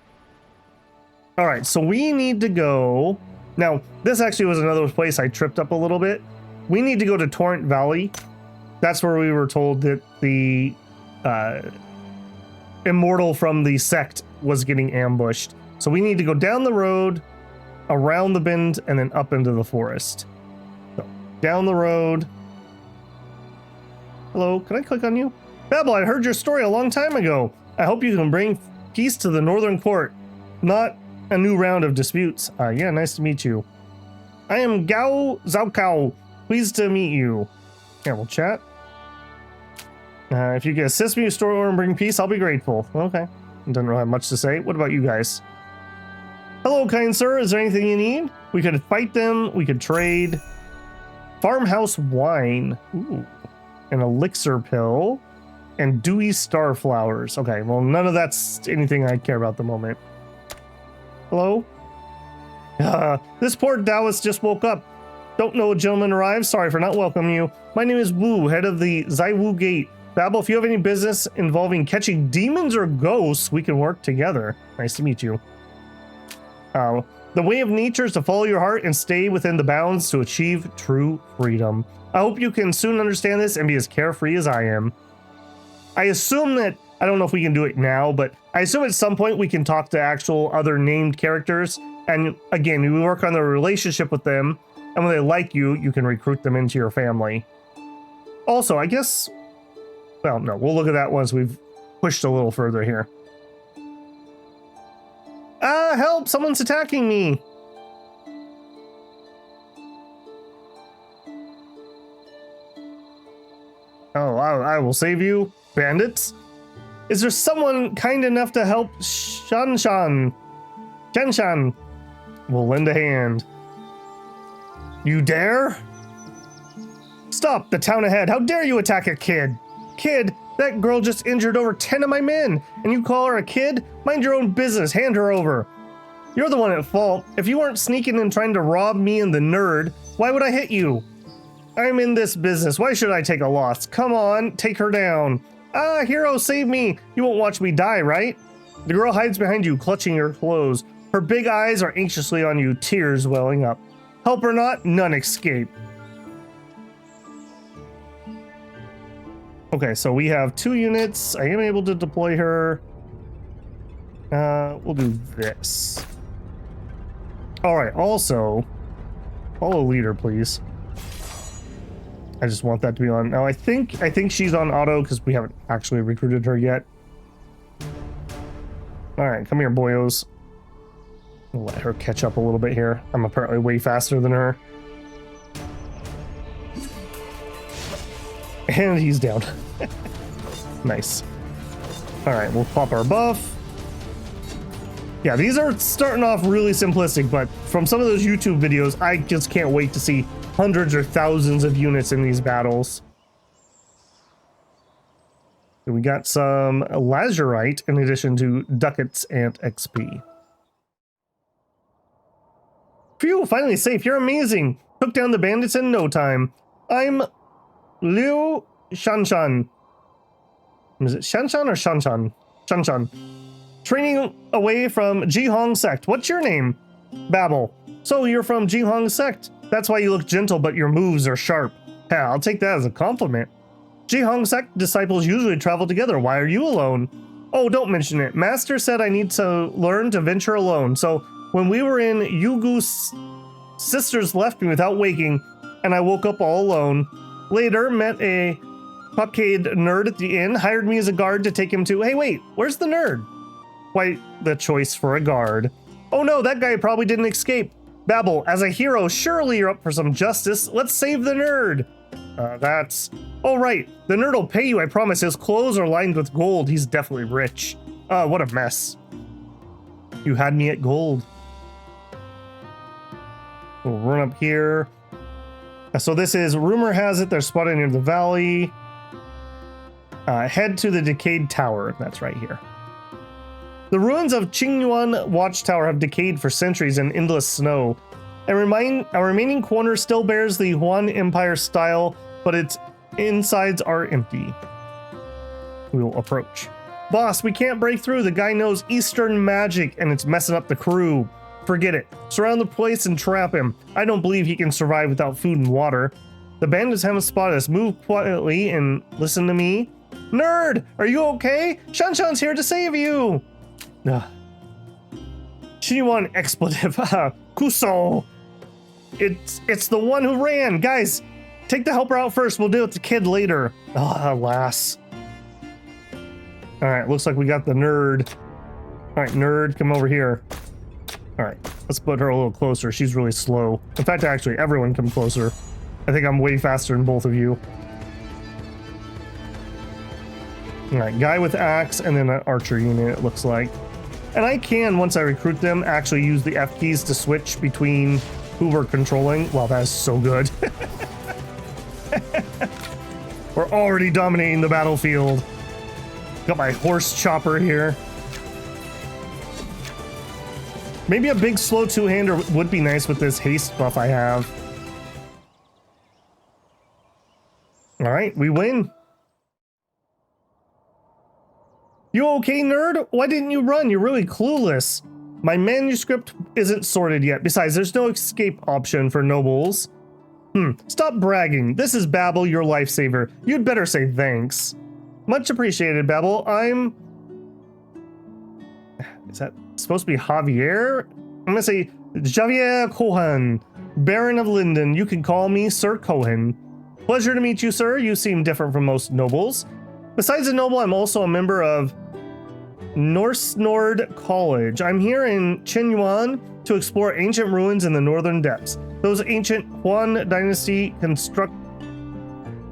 All right, so we need to go. Now, this actually was another place I tripped up a little bit. We need to go to Torrent Valley. That's where we were told that the immortal from the sect was getting ambushed. So we need to go down the road, around the bend, and then up into the forest. So, down the road. Hello, can I click on you? Babel, I heard your story a long time ago. I hope you can bring peace to the Northern Court. Not a new round of disputes. Yeah, nice to meet you. I am Gao Zhaokao. Pleased to meet you. Yeah, we'll chat. If you can assist me with story and bring peace, I'll be grateful. Okay. Doesn't really have much to say. What about you guys? Hello, kind sir. Is there anything you need? We could fight them. We could trade. Farmhouse wine. Ooh. An elixir pill. And dewy starflowers. Okay, well, none of that's anything I care about at the moment. Hello? This poor Taoist just woke up. Don't know a gentleman arrived. Sorry for not welcoming you. My name is Wu, head of the Zaiwu Gate. Babel, if you have any business involving catching demons or ghosts, we can work together. Nice to meet you. The way of nature is to follow your heart and stay within the bounds to achieve true freedom. I hope you can soon understand this and be as carefree as I am. I assume that, I don't know if we can do it now, but I assume at some point we can talk to actual other named characters. And again, we work on the relationship with them. And when they like you, you can recruit them into your family. Also, I guess, well, no, we'll look at that once we've pushed a little further here. Help! Someone's attacking me! Oh, I will save you, bandits. Is there someone kind enough to help Shanshan? Shanshan. We'll lend a hand. You dare? Stop, the town ahead. How dare you attack a kid? Kid, that girl just injured over 10 of my men, and you call her a kid? Mind your own business, hand her over. You're the one at fault. If you weren't sneaking and trying to rob me and the nerd, why would I hit you? I'm in this business. Why should I take a loss? Come on, take her down. Hero, save me. You won't watch me die, right? The girl hides behind you, clutching your clothes. Her big eyes are anxiously on you, tears welling up. Help or not, none escape. Okay, so we have 2 units. I am able to deploy her. We'll do this. All right, also, follow leader, please. I just want that to be on. Now, I think she's on auto because we haven't actually recruited her yet. All right, come here, boyos. We'll let her catch up a little bit here. I'm apparently way faster than her. And he's down. Nice. All right, we'll pop our buff. Yeah, these are starting off really simplistic, but from some of those YouTube videos, I just can't wait to see hundreds or thousands of units in these battles. We got some lazurite in addition to ducats and XP. Phew, finally safe. You're amazing. Took down the bandits in no time. I'm Liu Shanshan. Is it Shanshan or Shanshan? Shanshan. Training away from Jihong sect. What's your name? Babel. So you're from Jihong sect. That's why you look gentle, but your moves are sharp. Yeah, I'll take that as a compliment. Jihong sect disciples usually travel together. Why are you alone? Oh, don't mention it. Master said I need to learn to venture alone. So when we were in Yugu's, sisters left me without waking, and I woke up all alone. Later, met a Puckade nerd at the inn, hired me as a guard to take him to... Hey, wait, where's the nerd? Quite the choice for a guard. Oh no, that guy probably didn't escape. Babel, as a hero, surely you're up for some justice. Let's save the nerd. That's... Oh, right. The nerd will pay you, I promise. His clothes are lined with gold. He's definitely rich. What a mess. You had me at gold. We'll run up here. So this is, rumor has it, they're spotted near the valley. Head to the decayed tower. That's right here. The ruins of Qingyuan Watchtower have decayed for centuries in endless snow. A remaining corner still bears the Yuan Empire style, but its insides are empty. We will approach. Boss, we can't break through. The guy knows Eastern magic and it's messing up the crew. Forget it. Surround the place and trap him. I don't believe he can survive without food and water. The bandits haven't spotted us. Move quietly and listen to me. Nerd, are you okay? Shanshan's here to save you. Shinwan expletive. Kuso. It's the one who ran. Guys, take the helper out first. We'll deal with the kid later. Alas. All right, looks like we got the nerd. All right, nerd, come over here. All right, let's put her a little closer. She's really slow. In fact, actually, everyone come closer. I think I'm way faster than both of you. All right, guy with axe and then an archer unit, it looks like. And I can, once I recruit them, actually use the F keys to switch between who we're controlling. Wow, that is so good. We're already dominating the battlefield. Got my horse chopper here. Maybe a big slow two-hander would be nice with this haste buff I have. All right, we win. You okay, nerd? Why didn't you run? You're really clueless. My manuscript isn't sorted yet. Besides, there's no escape option for nobles. Stop bragging. This is Babel, your lifesaver. You'd better say thanks. Much appreciated, Babel. Is that supposed to be Javier? I'm gonna say Javier Cohen, Baron of Linden. You can call me Sir Cohen. Pleasure to meet you, sir. You seem different from most nobles. Besides a noble, I'm also a member of Norse Nord College. I'm here in Qinyuan to explore ancient ruins in the northern depths. Those ancient Huan Dynasty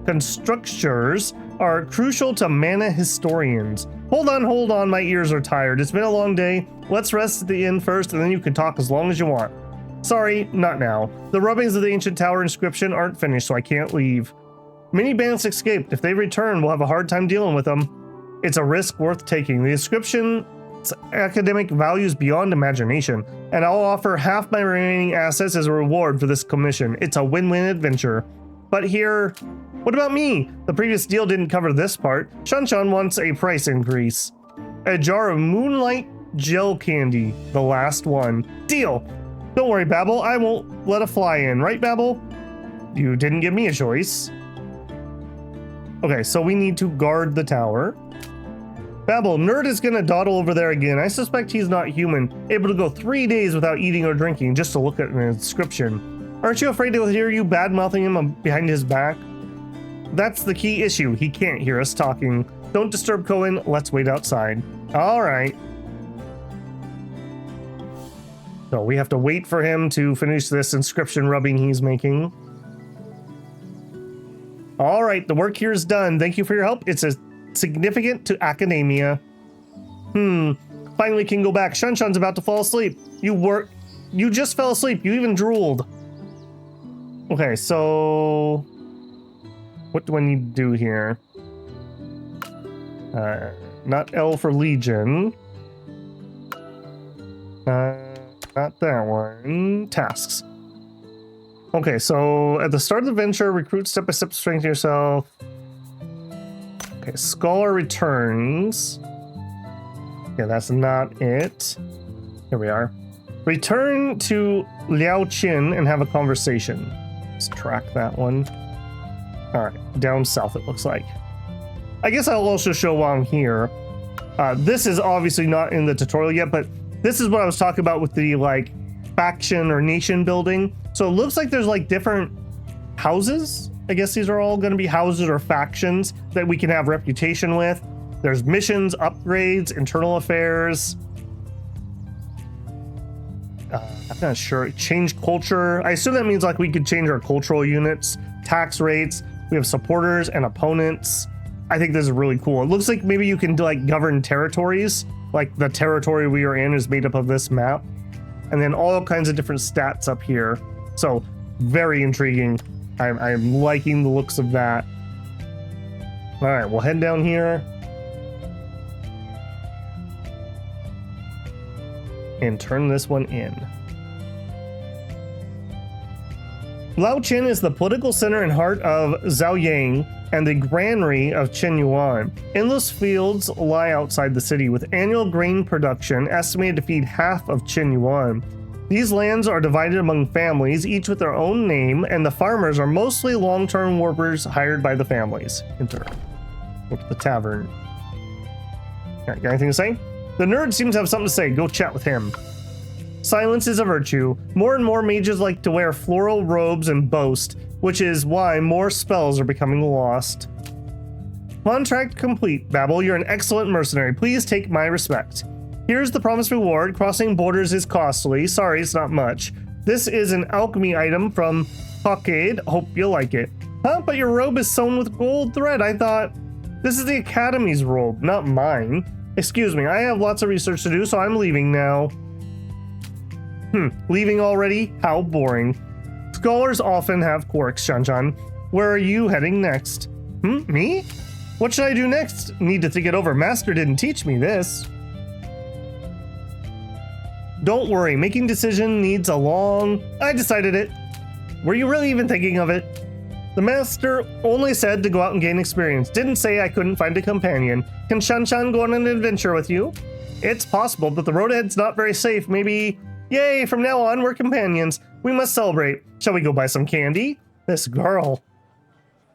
constructures are crucial to mana historians. Hold on, my ears are tired. It's been a long day. Let's rest at the inn first, and then you can talk as long as you want. Sorry, not now. The rubbings of the ancient tower inscription aren't finished, so I can't leave. Many bandits escaped. If they return, we'll have a hard time dealing with them. It's a risk worth taking. The inscription's academic values beyond imagination, and I'll offer half my remaining assets as a reward for this commission. It's a win-win adventure. But here, what about me? The previous deal didn't cover this part. Shanshan wants a price increase. A jar of moonlight gel candy, the last one. Deal. Don't worry, Babel. I won't let a fly in, right, Babel? You didn't give me a choice. Okay, so we need to guard the tower. Babel, nerd is gonna dawdle over there again. I suspect he's not human, able to go 3 days without eating or drinking just to look at an inscription. Aren't you afraid he'll hear you bad-mouthing him behind his back? That's the key issue. He can't hear us talking. Don't disturb Cohen. Let's wait outside. All right. So we have to wait for him to finish this inscription rubbing he's making. All right, the work here is done. Thank you for your help. It's significant to academia. Finally can go back. Shanshan's about to fall asleep. You just fell asleep. You even drooled. Okay, so what do I need to do here? Not L for Legion. Not that one. Tasks. Okay, so at the start of the venture, recruit step by step to strengthen yourself. Okay, Scholar returns. Yeah, that's not it. Here we are. Return to Liao Qin and have a conversation. Let's track that one. All right, down south it looks like. I guess I'll also show while I'm here. This is obviously not in the tutorial yet, but this is what I was talking about with the like faction or nation building. So it looks like there's like different houses. I guess these are all going to be houses or factions that we can have reputation with. There's missions, upgrades, internal affairs. I'm not sure. Change culture. I assume that means like we could change our cultural units, tax rates. We have supporters and opponents. I think this is really cool. It looks like maybe you can like govern territories. Like the territory we are in is made up of this map. And then all kinds of different stats up here. So very intriguing. I'm liking the looks of that. All right, we'll head down here. And turn this one in. Laoqin is the political center and heart of Zhaoyang and the granary of Qinyuan. Endless fields lie outside the city, with annual grain production estimated to feed half of Qinyuan. These lands are divided among families, each with their own name, and the farmers are mostly long-term workers hired by the families. Enter. Go to the tavern. All right, got anything to say? The nerd seems to have something to say. Go chat with him. Silence is a virtue. More and more mages like to wear floral robes and boast, which is why more spells are becoming lost. Contract complete, Babel. You're an excellent mercenary. Please take my respect. Here's the promised reward. Crossing borders is costly. Sorry, it's not much. This is an alchemy item from Pockade. Hope you like it. Huh? But your robe is sewn with gold thread. I thought this is the Academy's robe, not mine. Excuse me, I have lots of research to do, so I'm leaving now. Leaving already? How boring. Scholars often have quirks, Shanchan. Where are you heading next? Me? What should I do next? Need to think it over. Master didn't teach me this. Don't worry, making decision needs a long... I decided it. Were you really even thinking of it? The master only said to go out and gain experience. Didn't say I couldn't find a companion. Can Shanchan go on an adventure with you? It's possible, but the road ahead's not very safe. Maybe... Yay, from now on, we're companions. We must celebrate. Shall we go buy some candy? This girl.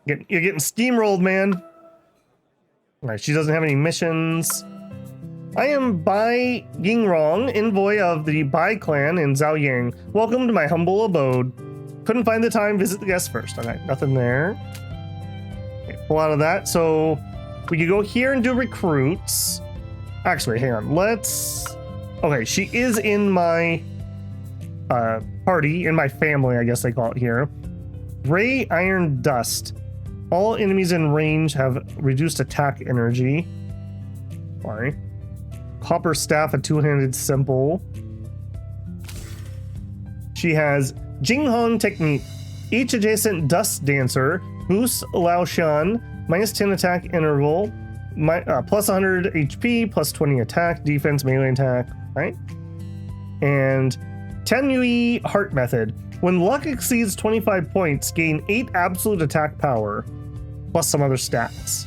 You're getting steamrolled, man. All right, she doesn't have any missions. I am Bai Yingrong, envoy of the Bai clan in Zhaoyang. Welcome to my humble abode. Couldn't find the time, visit the guests first. Okay, nothing there. Okay, pull out of that. So we could go here and do recruits. Actually, hang on. Let's... Okay, she is in my party, in my family, I guess they call it here. Gray Iron Dust. All enemies in range have reduced attack energy. Sorry. Copper Staff, a two-handed simple. She has Jinghong Technique. Each adjacent Dust Dancer boosts Laotian, minus 10 attack interval, plus 100 HP, plus 20 attack, defense, melee attack, right? And Tenui Heart Method. When luck exceeds 25 points, gain 8 absolute attack power, plus some other stats.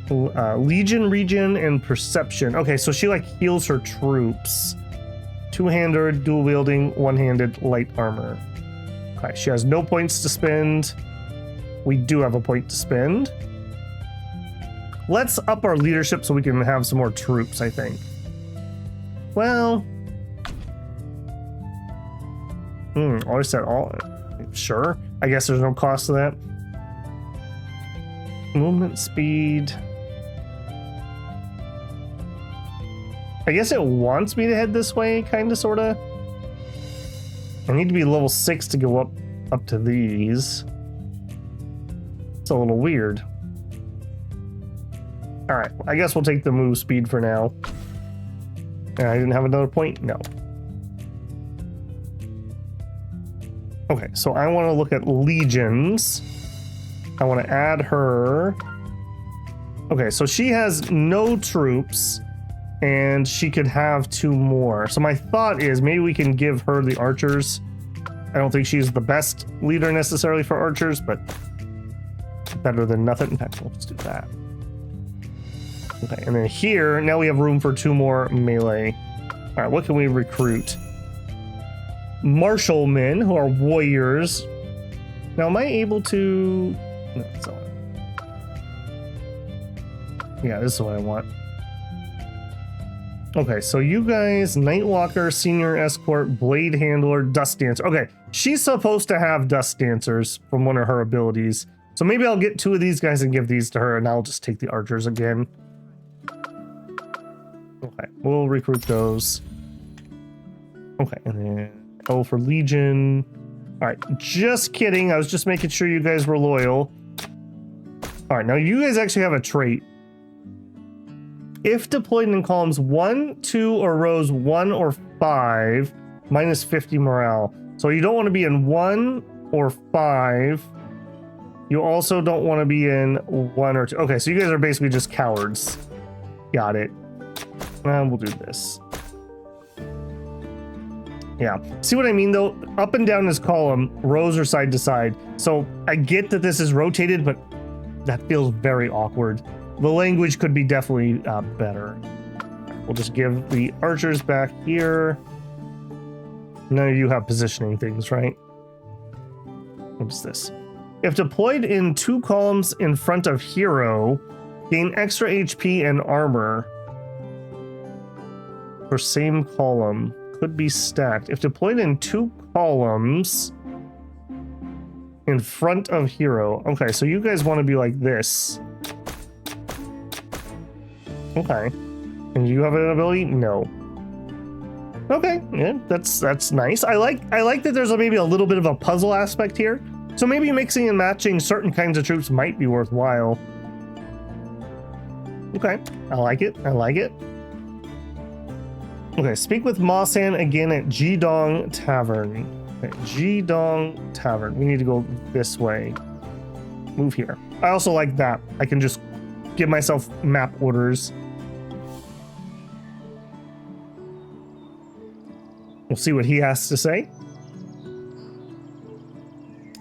Legion, Regen, and Perception. Okay, so she like heals her troops. Two-handed, dual-wielding, one-handed, light armor. Okay, she has no points to spend. We do have a point to spend. Let's up our leadership so we can have some more troops, I think. Well... I said all... Sure. I guess there's no cost to that. Movement speed... I guess it wants me to head this way, kind of, sort of. I need to be level 6 to go up to these. It's a little weird. All right, I guess we'll take the move speed for now. I didn't have another point? No. Okay, so I want to look at legions. I want to add her. Okay, so she has no troops. And she could have 2 more. So my thought is maybe we can give her the archers. I don't think she's the best leader necessarily for archers, but better than nothing. In fact, let's do that. Okay, and then here, now we have room for 2 more melee. All right, what can we recruit? Martial men, who are warriors. Now, am I able to... No, that's not. Yeah, this is what I want. Okay, so you guys, Nightwalker, Senior Escort, Blade Handler, Dust Dancer. Okay, she's supposed to have Dust Dancers from one of her abilities. So maybe I'll get 2 of these guys and give these to her, and I'll just take the archers again. Okay, we'll recruit those. Okay, and then go for Legion. All right, just kidding. I was just making sure you guys were loyal. All right, now you guys actually have a trait. If deployed in columns 1, 2, or rows 1 or 5, minus 50 morale. So you don't want to be in 1 or 5. You also don't want to be in 1 or 2. Okay, so you guys are basically just cowards. Got it. We'll do this. Yeah. See what I mean, though? Up and down this column, rows are side to side. So I get that this is rotated, but that feels very awkward. The language could be definitely better. We'll just give the archers back here. None of you have positioning things, right? What's this? If deployed in 2 columns in front of hero, gain extra HP and armor for same column. Could be stacked. If deployed in 2 columns in front of hero. Okay, so you guys want to be like this. Okay. And you have an ability? No. Okay, yeah, that's nice. I like that there's maybe a little bit of a puzzle aspect here. So maybe mixing and matching certain kinds of troops might be worthwhile. Okay, I like it. I like it. Okay, speak with Ma-san again at Jidong Tavern. Okay, Jidong Tavern. We need to go this way. Move here. I also like that. I can just give myself map orders. We'll see what he has to say.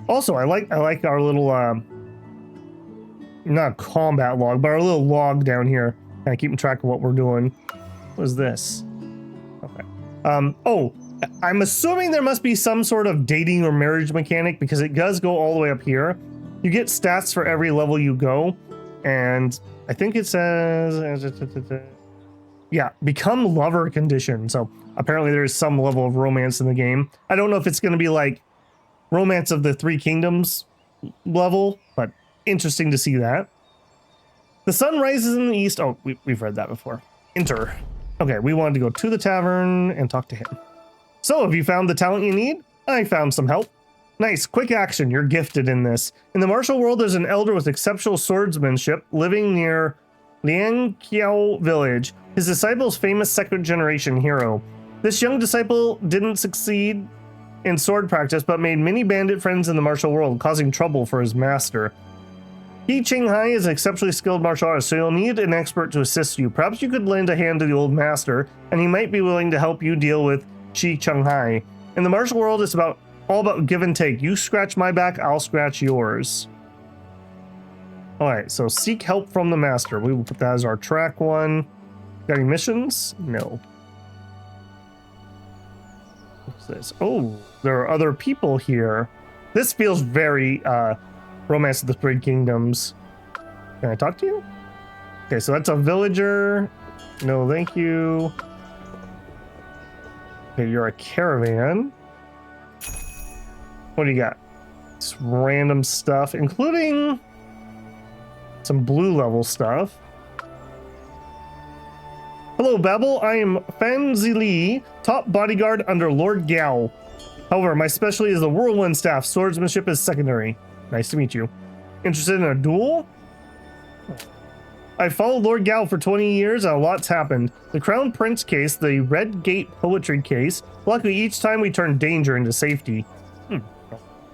Also, I like our little not combat log, but our little log down here. Kind of keeping track of what we're doing. What is this? Okay. Oh, I'm assuming there must be some sort of dating or marriage mechanic because it does go all the way up here. You get stats for every level you go, and I think it says, yeah, become lover condition. So apparently there's some level of romance in the game. I don't know if it's going to be like Romance of the Three Kingdoms level, but interesting to see that. The sun rises in the east. Oh, we've read that before. Enter. Okay, we wanted to go to the tavern and talk to him. So, have you found the talent you need? I found some help. Nice, quick action. You're gifted in this. In the martial world, there's an elder with exceptional swordsmanship living near Liangqiao village. His disciple's famous second generation hero. This young disciple didn't succeed in sword practice, but made many bandit friends in the martial world, causing trouble for his master. He Qinghai is an exceptionally skilled martial artist, so you'll need an expert to assist you. Perhaps you could lend a hand to the old master, and he might be willing to help you deal with Shi Qinghai. In the martial world, it's all about give and take. You scratch my back, I'll scratch yours. Alright, so seek help from the master. We will put that as our track 1. Got any missions? No. What's this? Oh, there are other people here. This feels very Romance of the Three Kingdoms. Can I talk to you? Okay, so that's a villager. No, thank you. Okay, you're a caravan. What do you got? Just random stuff, including some blue level stuff. Hello, Babel. I am Fan Zili, top bodyguard under Lord Gao. However, my specialty is the whirlwind staff. Swordsmanship is secondary. Nice to meet you. Interested in a duel? I followed Lord Gao for 20 years and a lot's happened. The Crown Prince case, the Red Gate poetry case. Luckily, each time we turned danger into safety.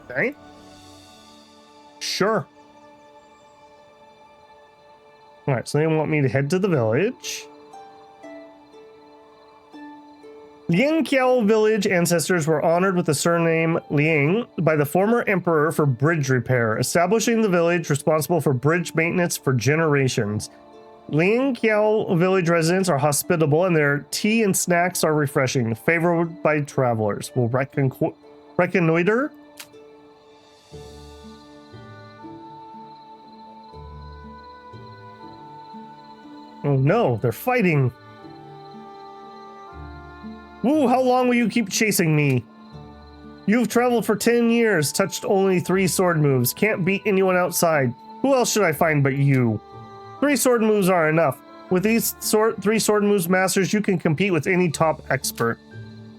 Okay. Sure. Alright, so they want me to head to the village. Liangqiao village ancestors were honored with the surname Liang by the former emperor for bridge repair, establishing the village responsible for bridge maintenance for generations. Liangqiao village residents are hospitable and their tea and snacks are refreshing, favored by travelers. We'll reconnoiter. Oh no, they're fighting. Woo, how long will you keep chasing me? You've traveled for 10 years, touched only 3 sword moves, can't beat anyone outside. Who else should I find but you? 3 sword moves are enough. With these 3 sword moves masters, you can compete with any top expert.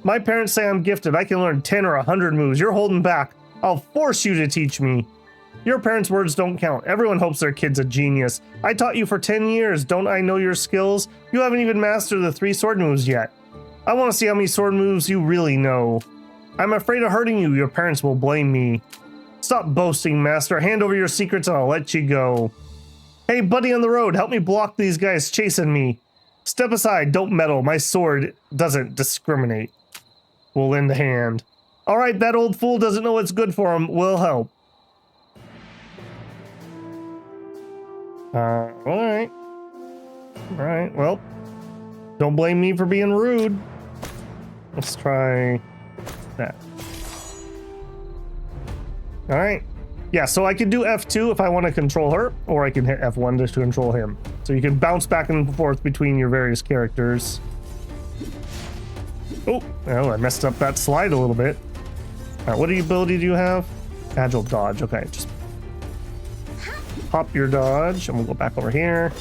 My parents say I'm gifted, I can learn 10 or 100 moves. You're holding back. I'll force you to teach me. Your parents' words don't count. Everyone hopes their kid's a genius. I taught you for 10 years. Don't I know your skills? You haven't even mastered the 3 sword moves yet. I want to see how many sword moves you really know. I'm afraid of hurting you. Your parents will blame me. Stop boasting, master. Hand over your secrets and I'll let you go. Hey, buddy on the road, help me block these guys chasing me. Step aside, don't meddle. My sword doesn't discriminate. We'll lend a hand. All right, that old fool doesn't know what's good for him. We'll help. All right. All right, well, don't blame me for being rude. Let's try that. All right. Yeah, so I can do F2 if I want to control her, or I can hit F1 just to control him. So you can bounce back and forth between your various characters. Oh, well, I messed up that slide a little bit. All right, what ability do you have? Agile dodge. Okay, just pop your dodge, and we'll go back over here.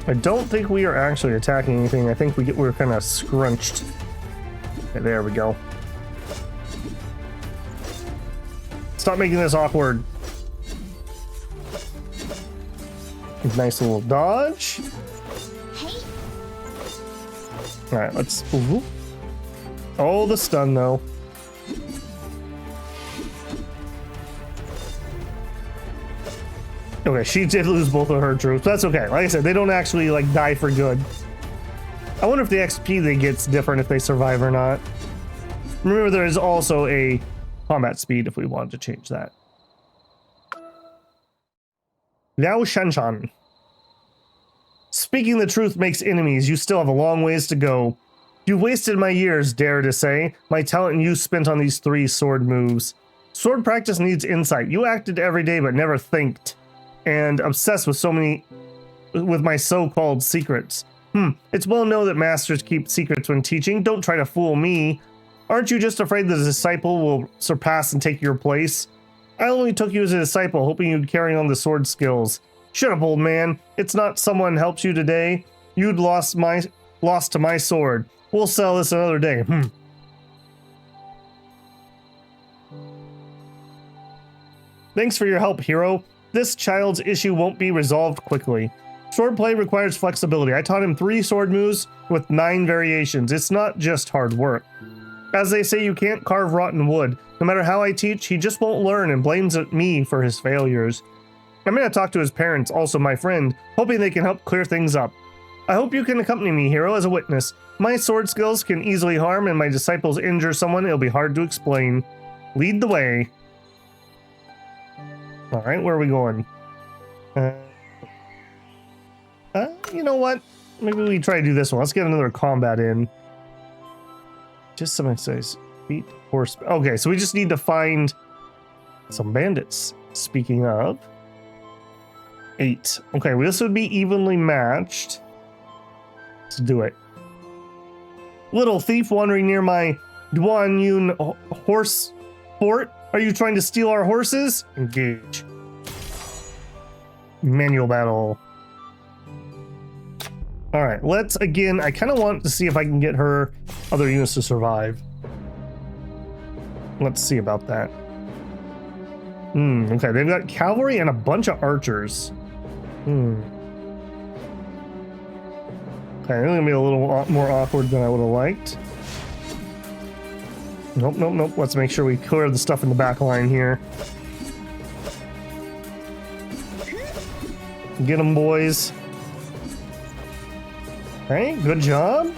I don't think we are actually attacking anything. I think we're kind of scrunched. Okay, there we go. Stop making this awkward. Nice little dodge. All right, let's. Ooh. Oh, the stun though. Okay, she did lose both of her troops. That's okay. Like I said, they don't actually like die for good. I wonder if the XP they get's different if they survive or not. Remember, there is also a combat speed if we wanted to change that. Liao Shanshan. Speaking the truth makes enemies. You still have a long ways to go. You wasted my years, dare to say. My talent and youth spent on these 3 sword moves. Sword practice needs insight. You acted every day but never thinked. And obsessed with with my so-called secrets. It's well known that masters keep secrets when teaching. Don't try to fool me. Aren't you just afraid the disciple will surpass and take your place? I only took you as a disciple, hoping you'd carry on the sword skills. Shut up, old man. It's not someone helps you today. You'd lost to my sword. We'll sell this another day. Thanks for your help, hero. This child's issue won't be resolved quickly. Swordplay requires flexibility. I taught him 3 sword moves with 9 variations. It's not just hard work. As they say, you can't carve rotten wood. No matter how I teach, he just won't learn and blames me for his failures. I'm going to talk to his parents, also my friend, hoping they can help clear things up. I hope you can accompany me, hero, as a witness. My sword skills can easily harm, and my disciples injure someone. It'll be hard to explain. Lead the way. All right, where are we going? You know what? Maybe we try to do this one. Let's get another combat in. Just some exercise. Feet, horse. Okay, so we just need to find some bandits. Speaking of. 8. Okay, well, this would be evenly matched. Let's do it. Little thief wandering near my Duan Yun horse fort. Are you trying to steal our horses? Engage. Manual battle. All right, let's again. I kind of want to see if I can get her other units to survive. Let's see about that. Okay, they've got cavalry and a bunch of archers. Okay, they're gonna be a little more awkward than I would have liked. Nope. Let's make sure we clear the stuff in the back line here. Get them, boys. Okay, good job.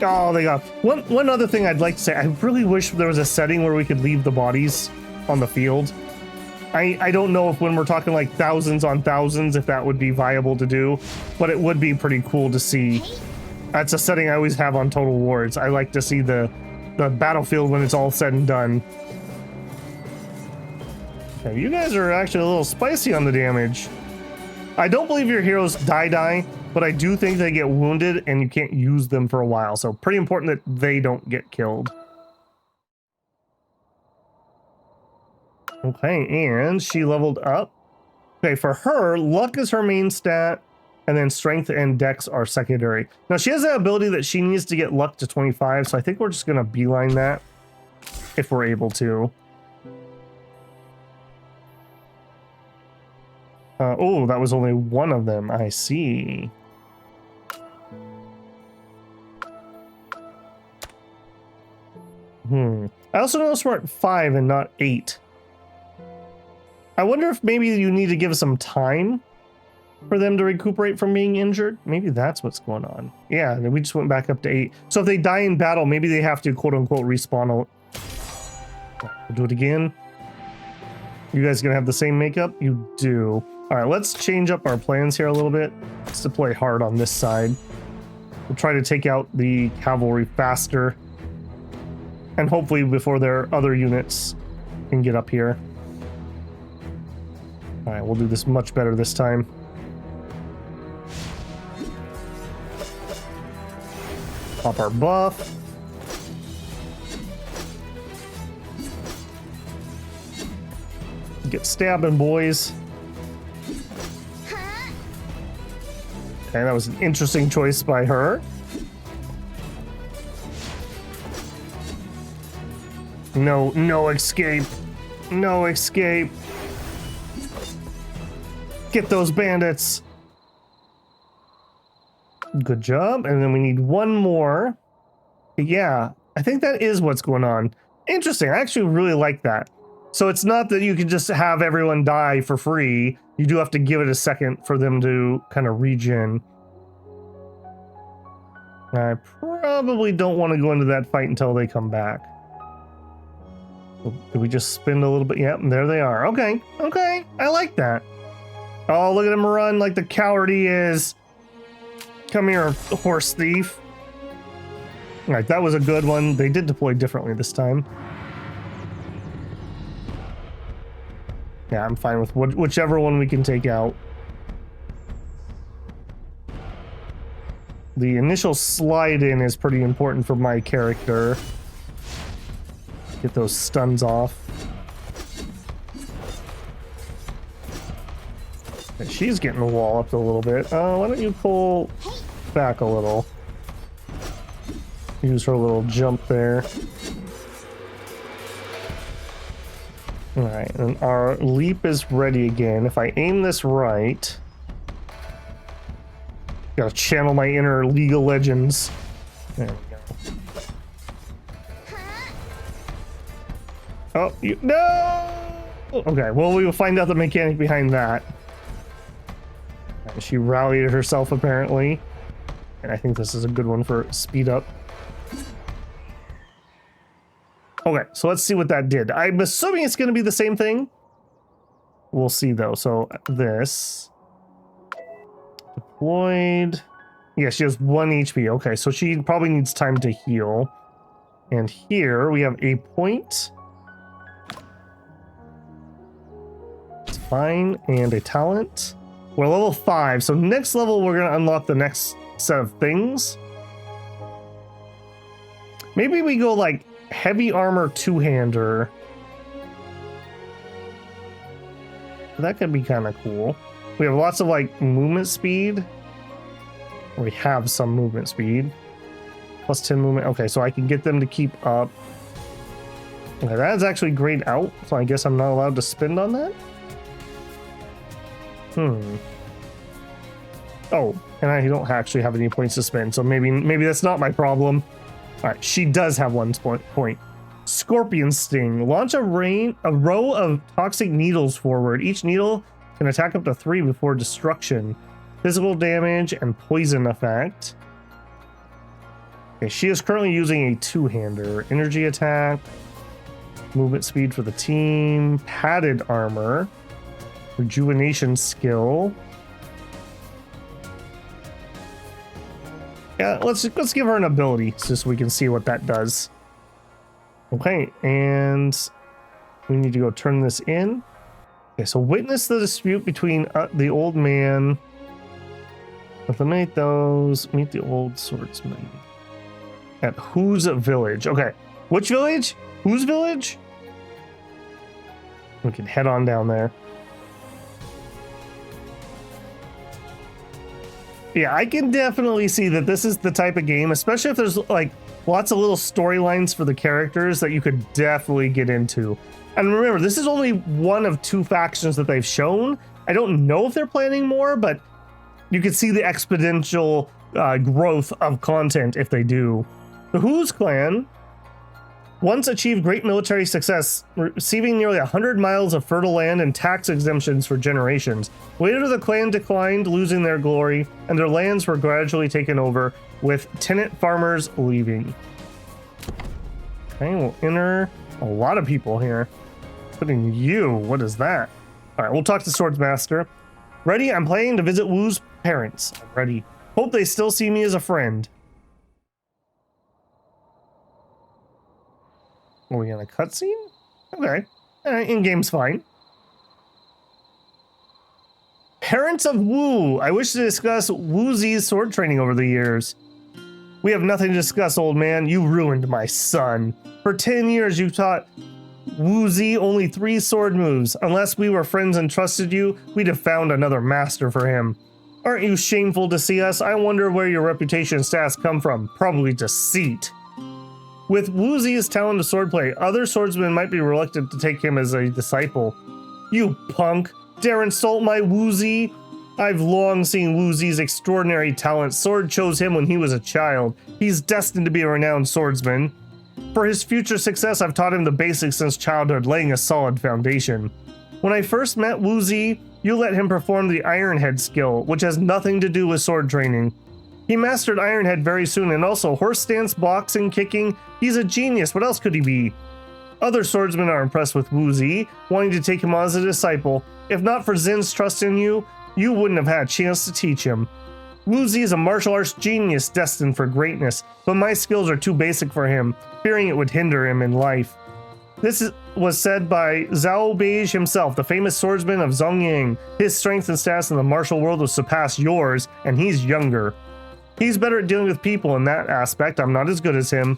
Oh, they got one other thing I'd like to say. I really wish there was a setting where we could leave the bodies on the field. I don't know if when we're talking like thousands on thousands, if that would be viable to do, but it would be pretty cool to see. That's a setting I always have on Total Wars. I like to see the battlefield when it's all said and done. Okay, you guys are actually a little spicy on the damage. I don't believe your heroes die, but I do think they get wounded and you can't use them for a while. So pretty important that they don't get killed. Okay, and she leveled up. Okay, for her, luck is her main stat, and then strength and dex are secondary. Now, she has that ability that she needs to get luck to 25, so I think we're just going to beeline that if we're able to. Oh, that was only one of them. I see. I also noticed we're at 5 and not 8. I wonder if maybe you need to give us some time for them to recuperate from being injured. Maybe that's what's going on. Yeah, we just went back up to 8. So if they die in battle, maybe they have to quote unquote respawn. We'll do it again. You guys gonna have the same makeup? You do. All right, let's change up our plans here a little bit. Let's deploy hard on this side. We'll try to take out the cavalry faster. And hopefully before their other units can get up here. All right, we'll do this much better this time. Pop our buff. Get stabbing, boys. Okay, that was an interesting choice by her. No escape. No escape. Get those bandits. Good job. And then we need one more. Yeah, I think that is what's going on. Interesting. I actually really like that. So it's not that you can just have everyone die for free. You do have to give it a second for them to kind of regen. I probably don't want to go into that fight until they come back. Did we just spin a little bit? Yep, there they are. Okay, okay. I like that. Oh, look at him run like the coward he is. Come here, horse thief. All right, that was a good one. They did deploy differently this time. Yeah, I'm fine with whichever one we can take out. The initial slide in is pretty important for my character. Get those stuns off. And she's getting the wall up a little bit. Why don't you pull back a little? Use her little jump there. Alright, and our leap is ready again. If I aim this right... Gotta channel my inner League of Legends. There we go. Oh, no! Okay, well, we will find out the mechanic behind that. She rallied herself, apparently. And I think this is a good one for speed up. Okay, so let's see what that did. I'm assuming it's going to be the same thing. We'll see, though. So this... Deployed. Yeah, she has 1 HP. Okay, so she probably needs time to heal. And here we have a point. It's fine. And a talent. We're level 5. So next level, we're going to unlock the next set of things. Maybe we go like heavy armor two-hander. That could be kind of cool. We have lots of like movement speed. We have some movement speed. Plus 10 movement. Okay, so I can get them to keep up. Okay, that is actually grayed out. So I guess I'm not allowed to spend on that. Oh, and I don't actually have any points to spend. So maybe that's not my problem. All right, she does have 1 point. Scorpion Sting. Launch a row of toxic needles forward. Each needle can attack up to 3 before destruction. Physical damage and poison effect. Okay, she is currently using a two-hander. Energy attack. Movement speed for the team. Padded armor. Rejuvenation skill. Yeah, let's give her an ability just so we can see what that does. Okay, and we need to go turn this in. Okay, so witness the dispute between the old man. Eliminate those. Meet the old swordsman. At whose village? Okay, which village? Whose village? We can head on down there. Yeah, I can definitely see that this is the type of game, especially if there's like lots of little storylines for the characters that you could definitely get into. And remember, this is only one of 2 factions that they've shown. I don't know if they're planning more, but you can see the exponential growth of content if they do. The Who's clan Once achieved great military success, receiving nearly 100 miles of fertile land and tax exemptions for generations. Later, the clan declined, losing their glory, and their lands were gradually taken over, with tenant farmers leaving. Okay, we'll enter a lot of people here. Putting you, what is that? All right, we'll talk to Swordsmaster. Ready? I'm planning to visit Wu's parents. I'm ready. Hope they still see me as a friend. Are we in a cutscene? Okay. In-game's fine. Parents of Wu. I wish to discuss Wuzi's sword training over the years. We have nothing to discuss, old man. You ruined my son. For 10 years, you taught Wuzi only 3 sword moves. Unless we were friends and trusted you, we'd have found another master for him. Aren't you shameful to see us? I wonder where your reputation and stats come from. Probably deceit. With Wuzi's talent of swordplay, other swordsmen might be reluctant to take him as a disciple. You punk! Dare insult my Wuzi? I've long seen Wuzi's extraordinary talent. Sword chose him when he was a child. He's destined to be a renowned swordsman. For his future success, I've taught him the basics since childhood, laying a solid foundation. When I first met Wuzi, you let him perform the Iron Head skill, which has nothing to do with sword training. He mastered Iron Head very soon, and also horse stance, boxing, kicking. He's a genius. What else could he be? Other swordsmen are impressed with Wuzi, wanting to take him on as a disciple. If not for Zin's trust in you, you wouldn't have had a chance to teach him. Wuzi is a martial arts genius destined for greatness, but my skills are too basic for him, fearing it would hinder him in life. Was said by Zhao Beige himself, the famous swordsman of Zongyang. His strength and stats in the martial world will surpass yours, and he's younger. He's better at dealing with people in that aspect. I'm not as good as him.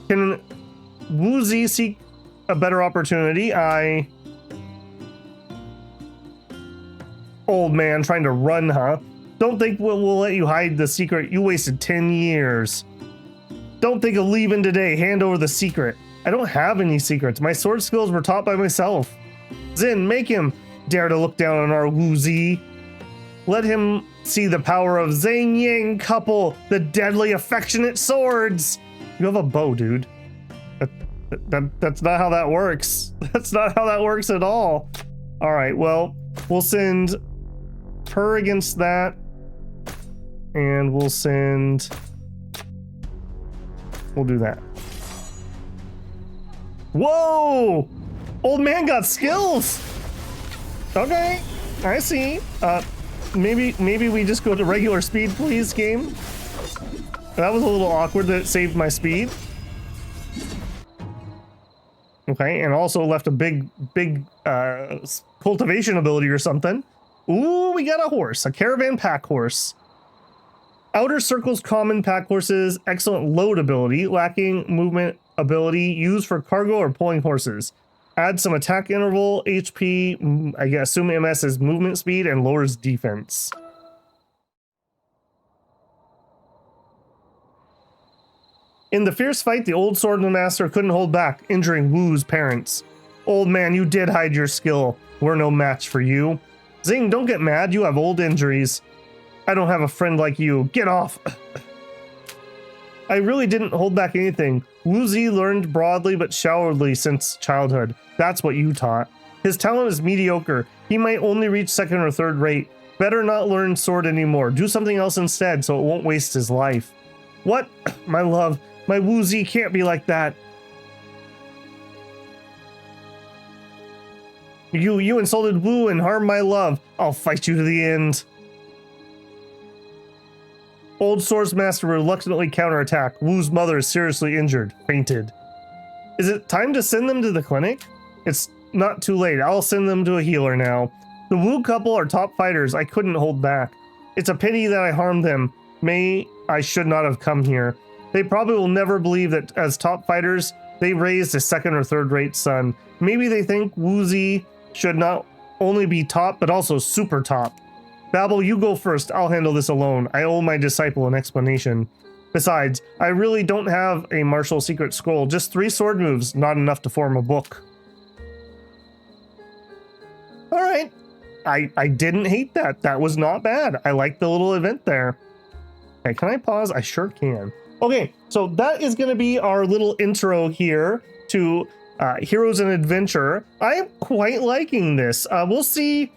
Can Wuzi seek a better opportunity? Old man trying to run, huh? Don't think we'll let you hide the secret. You wasted 10 years. Don't think of leaving today. Hand over the secret. I don't have any secrets. My sword skills were taught by myself. Zin, make him dare to look down on our Wuzi. Let him see the power of Zhang Yang couple, the deadly affectionate swords. You have a bow, dude. That's not how that works. That's not how that works at all. All right, well, we'll send her against that. And we'll do that. Whoa! Old man got skills. Okay, I see. Maybe we just go to regular speed, please, game. That was a little awkward that it saved my speed. Okay, and also left a big cultivation ability or something. Ooh, we got a horse, a caravan pack horse. Outer Circle's common pack horses, excellent load ability, lacking movement ability, used for cargo or pulling horses. Add some attack interval, HP, I assume MS is movement speed, and lowers defense. In the fierce fight, the old swordman master couldn't hold back, injuring Wu's parents. Old man, you did hide your skill. We're no match for you. Zing, don't get mad, you have old injuries. I don't have a friend like you. Get off. I really didn't hold back anything. Wuzi learned broadly but shallowly since childhood. That's what you taught. His talent is mediocre. He might only reach second or third rate. Better not learn sword anymore. Do something else instead so it won't waste his life. What? My love, my Wuzi can't be like that. You insulted Wu and harmed my love. I'll fight you to the end. Old Swordsmaster reluctantly counterattack. Wu's mother is seriously injured. Fainted. Is it time to send them to the clinic? It's not too late. I'll send them to a healer now. The Wu couple are top fighters. I couldn't hold back. It's a pity that I harmed them. I should not have come here. They probably will never believe that as top fighters, they raised a second or third rate son. Maybe they think Wuzi should not only be top, but also super top. Babel, you go first. I'll handle this alone. I owe my disciple an explanation. Besides, I really don't have a martial secret scroll. Just 3 sword moves, not enough to form a book. All right. I didn't hate that. That was not bad. I like the little event there. Okay, can I pause? I sure can. Okay, so that is going to be our little intro here to Heroes and Adventure. I'm quite liking this. We'll see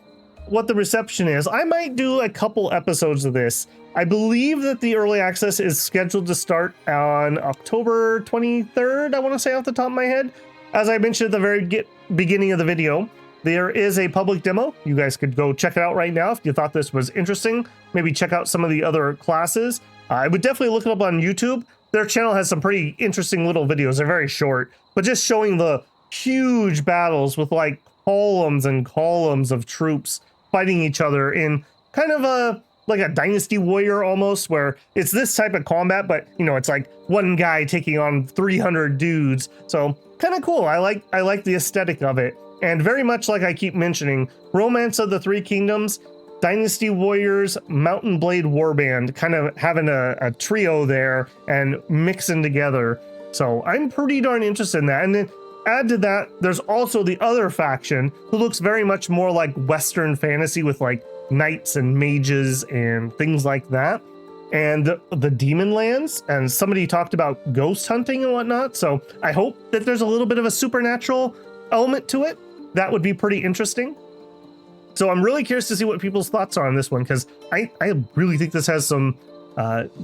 what the reception is. I might do a couple episodes of this. I believe that the early access is scheduled to start on October 23rd, I want to say off the top of my head. As I mentioned at the very beginning of the video, there is a public demo. You guys could go check it out right now if you thought this was interesting. Maybe check out some of the other classes. I would definitely look it up on YouTube. Their channel has some pretty interesting little videos. They're very short, but just showing the huge battles with like columns and columns of troops fighting each other in kind of like a Dynasty Warrior almost, where it's this type of combat, but you know, it's like one guy taking on 300 dudes. So kind of cool. I like the aesthetic of it. And very much like I keep mentioning, Romance of the Three Kingdoms, Dynasty Warriors, Mountain Blade Warband, kind of having a trio there and mixing together. So I'm pretty darn interested in that. And then add to that, there's also the other faction who looks very much more like Western fantasy with like knights and mages and things like that. And the demon lands, and somebody talked about ghost hunting and whatnot. So I hope that there's a little bit of a supernatural element to it. That would be pretty interesting. So I'm really curious to see what people's thoughts are on this one, because I really think this has some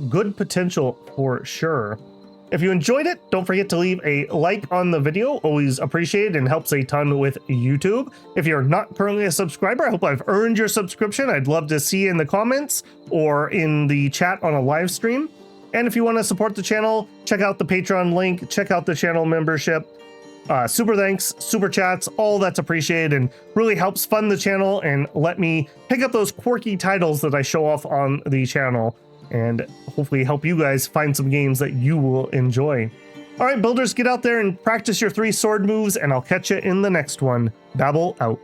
good potential for sure. If you enjoyed it, don't forget to leave a like on the video. Always appreciated and helps a ton with YouTube. If you're not currently a subscriber, I hope I've earned your subscription. I'd love to see you in the comments or in the chat on a live stream. And if you want to support the channel, check out the Patreon link, check out the channel membership. Super thanks, super chats, all that's appreciated and really helps fund the channel and let me pick up those quirky titles that I show off on the channel, and hopefully help you guys find some games that you will enjoy. All right, builders, get out there and practice your 3 sword moves, and I'll catch you in the next one. Babble out.